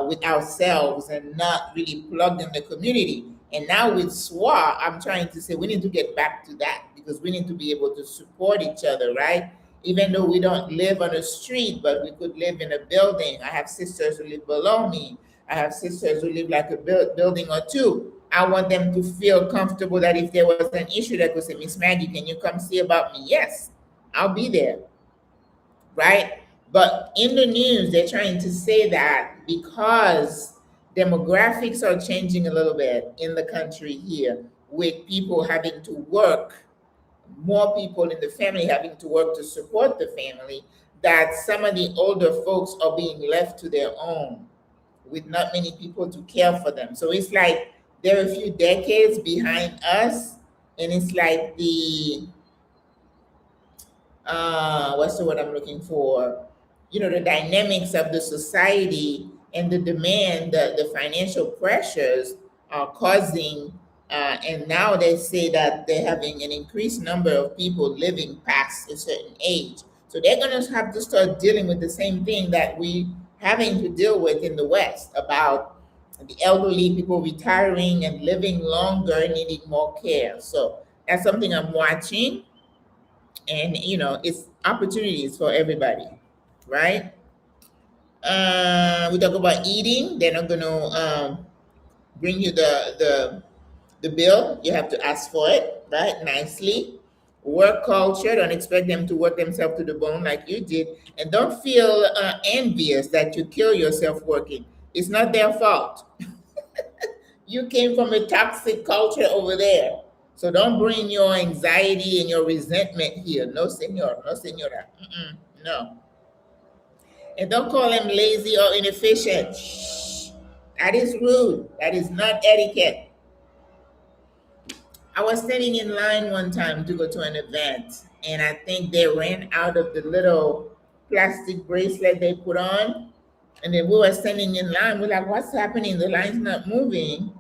with ourselves and not really plugged in the community. And now with SWRA, I'm trying to say we need to get back to that because we need to be able to support each other, right? Even though we don't live on a street, but we could live in a building. I have sisters who live below me. I have sisters who live like a building or two. I want them to feel comfortable that if there was an issue, that could say, Miss Maggie, can you come see about me? Yes, I'll be there, right? But in the news, they're trying to say that because demographics are changing a little bit in the country here, with people having to work, more people in the family having to work to support the family, that some of the older folks are being left to their own with not many people to care for them. So it's like they're a few decades behind us, and it's like the what's the word I'm looking for? The dynamics of the society and the demand, the financial pressures are causing, and now they say that they're having an increased number of people living past a certain age. So they're going to have to start dealing with the same thing that we having to deal with in the West about the elderly people retiring and living longer, needing more care. So that's something I'm watching, and it's opportunities for everybody, right? We talk about eating. They're not going to bring you the bill. You have to ask for it, right? Nicely. Work culture. Don't expect them to work themselves to the bone like you did, and don't feel envious that you kill yourself working. It's not their fault. You came from a toxic culture over there. So don't bring your anxiety and your resentment here. No, senor. No, senora. Mm-mm, no. And don't call them lazy or inefficient. Shh. That is rude. That is not etiquette. I was standing in line one time to go to an event, and I think they ran out of the little plastic bracelet they put on. And then we were standing in line. We're like, what's happening? The line's not moving.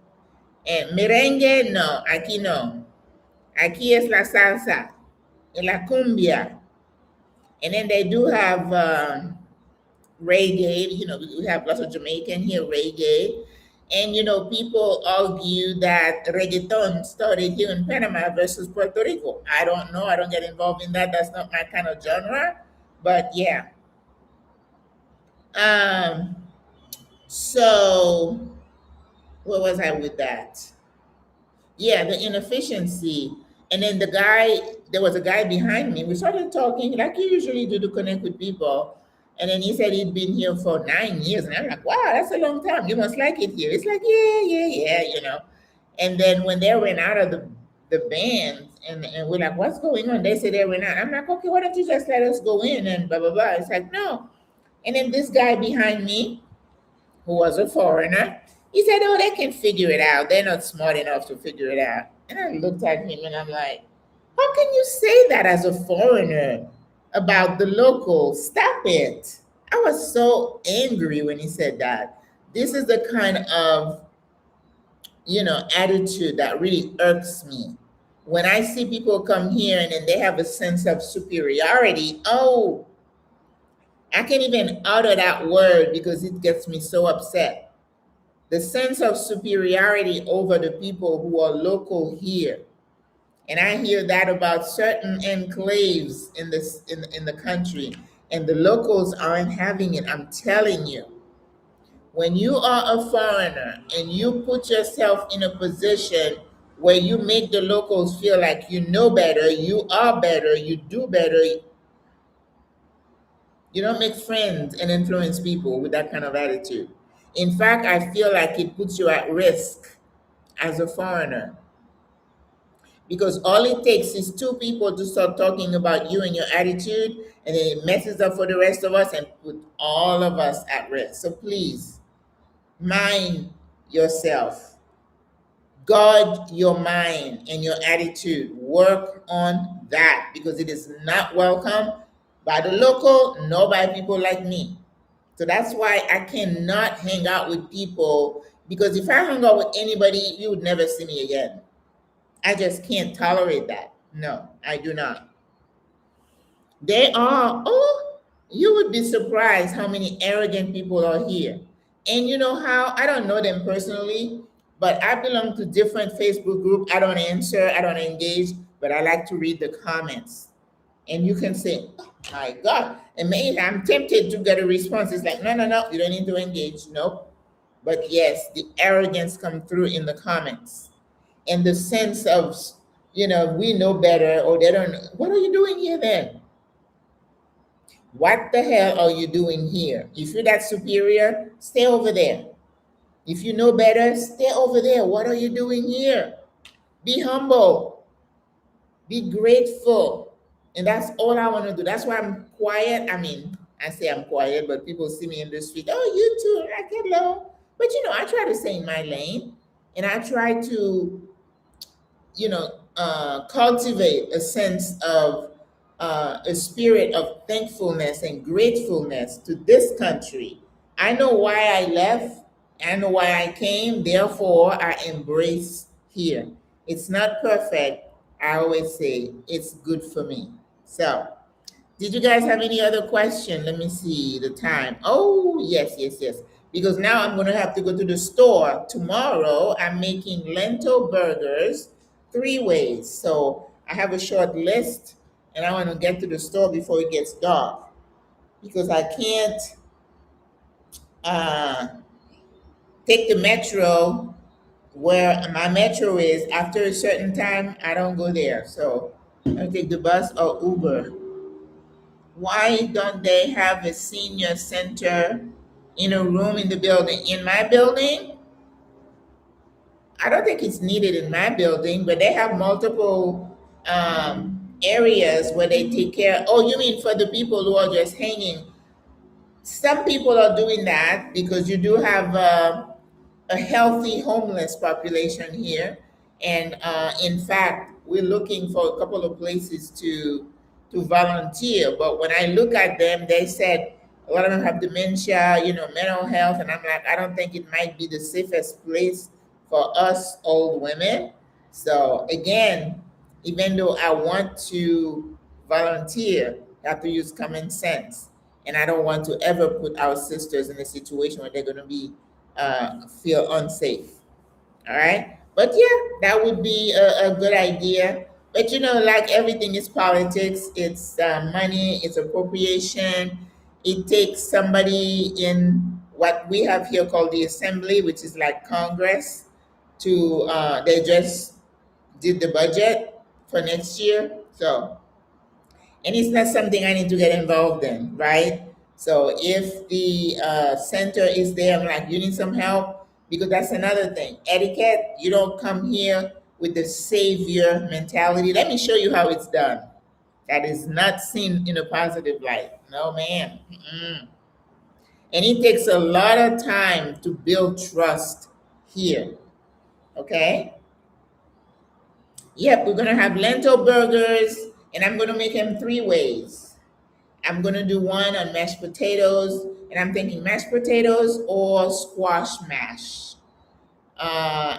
And merengue, no, aquí no. Aquí es la salsa, and la cumbia. And then they do have reggae. We have lots of Jamaican here, reggae. And people argue that reggaeton started here in Panama versus Puerto Rico. I don't know. I don't get involved in that. That's not my kind of genre. But yeah. Um, so where was I with that? Yeah, the inefficiency. And then there was a guy behind me. We started talking like you usually do to connect with people. And then he said he'd been here for 9 years. And I'm like, wow, that's a long time. You must like it here. It's like, yeah. And then when they ran out of the band, and we're like, what's going on? They said they ran out. I'm like, okay, why don't you just let us go in and blah, blah, blah. It's like, no. And then this guy behind me, who was a foreigner, he said, oh, they can figure it out. They're not smart enough to figure it out. And I looked at him and I'm like, how can you say that as a foreigner about the locals? Stop it. I was so angry when he said that. This is the kind of, attitude that really irks me. When I see people come here and then they have a sense of superiority, oh, I can't even utter that word because it gets me so upset. The sense of superiority over the people who are local here. And I hear that about certain enclaves in the country, and the locals aren't having it. I'm telling you. When you are a foreigner and you put yourself in a position where you make the locals feel like you know better, you are better, you do better, you don't make friends and influence people with that kind of attitude. In fact, I feel like it puts you at risk as a foreigner, because all it takes is two people to start talking about you and your attitude, and then it messes up for the rest of us and put all of us at risk. So please, mind yourself. Guard your mind and your attitude. Work on that, because it is not welcome by the local nor by people like me. So that's why I cannot hang out with people, because if I hung out with anybody, you would never see me again. I just can't tolerate that. No, I do not. You would be surprised how many arrogant people are here. And you know how? I don't know them personally, but I belong to different Facebook group. I don't answer, I don't engage, but I like to read the comments. And you can say, oh my God, and maybe I'm tempted to get a response. It's like, no, you don't need to engage. Nope. But yes, the arrogance come through in the comments. And the sense of, we know better, or they don't. What are you doing here then? What the hell are you doing here? If you're that superior, stay over there. If you know better, stay over there. What are you doing here? Be humble. Be grateful. And that's all I want to do. That's why I'm quiet. I mean, I say I'm quiet, but people see me in the street. Oh, you too. Like, hello. But I try to stay in my lane, and I try to, cultivate a sense of a spirit of thankfulness and gratefulness to this country. I know why I left. I know why I came. Therefore, I embrace here. It's not perfect. I always say it's good for me. So, did you guys have any other question? Let me see the time. Oh, yes. Because now I'm going to have to go to the store. Tomorrow, I'm making lentil burgers 3 ways. So, I have a short list, and I want to get to the store before it gets dark, because I can't take the metro where my metro is. After a certain time, I don't go there. So I take the bus or Uber. Why don't they have a senior center in a room in the building? In my building, I don't think it's needed in my building, but they have multiple areas where they take care. Oh, you mean for the people who are just hanging? Some people are doing that because you do have a healthy homeless population here, and in fact, we're looking for a couple of places to volunteer. But when I look at them, they said a lot of them have dementia, mental health, and I'm like, I don't think it might be the safest place for us old women. So again, even though I want to volunteer, I have to use common sense, and I don't want to ever put our sisters in a situation where they're going to be feel unsafe. All right. But yeah, that would be a good idea. But like everything is politics, it's money, it's appropriation. It takes somebody in what we have here called the assembly, which is like Congress, they just did the budget for next year. So, and it's not something I need to get involved in, right? So if the center is there, I'm like, you need some help, because that's another thing. Etiquette, you don't come here with the savior mentality. Let me show you how it's done. That is not seen in a positive light. No, ma'am. Mm-mm. And it takes a lot of time to build trust here. Okay? Yep, we're gonna have lentil burgers, and I'm gonna make them three ways. I'm gonna do one on mashed potatoes, and I'm thinking mashed potatoes or squash mash.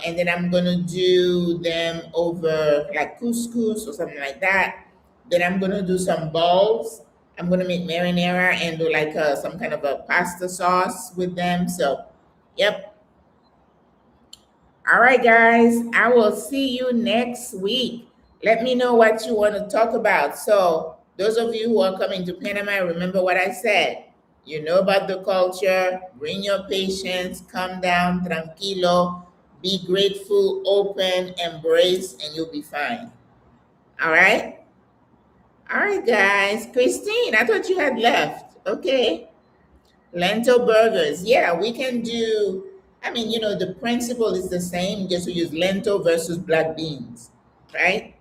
And then I'm gonna do them over like couscous or something like that. Then I'm gonna do some balls. I'm gonna make marinara and do like some kind of a pasta sauce with them. So, yep. All right, guys. I will see you next week. Let me know what you want to talk about. So, those of you who are coming to Panama, remember what I said. You know about the culture. Bring your patience. Calm down, tranquilo. Be grateful, open, embrace, and you'll be fine. All right? All right, guys. Christine, I thought you had left. Okay. Lentil burgers. Yeah, we can do. I mean, the principle is the same, just to use lentil versus black beans, right?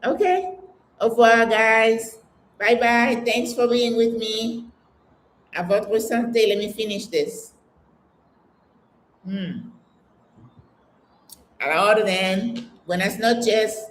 Okay. Au revoir, guys. Bye bye. Thanks for being with me. À votre santé. Let me finish this. Hmm. A la orden. Buenas noches.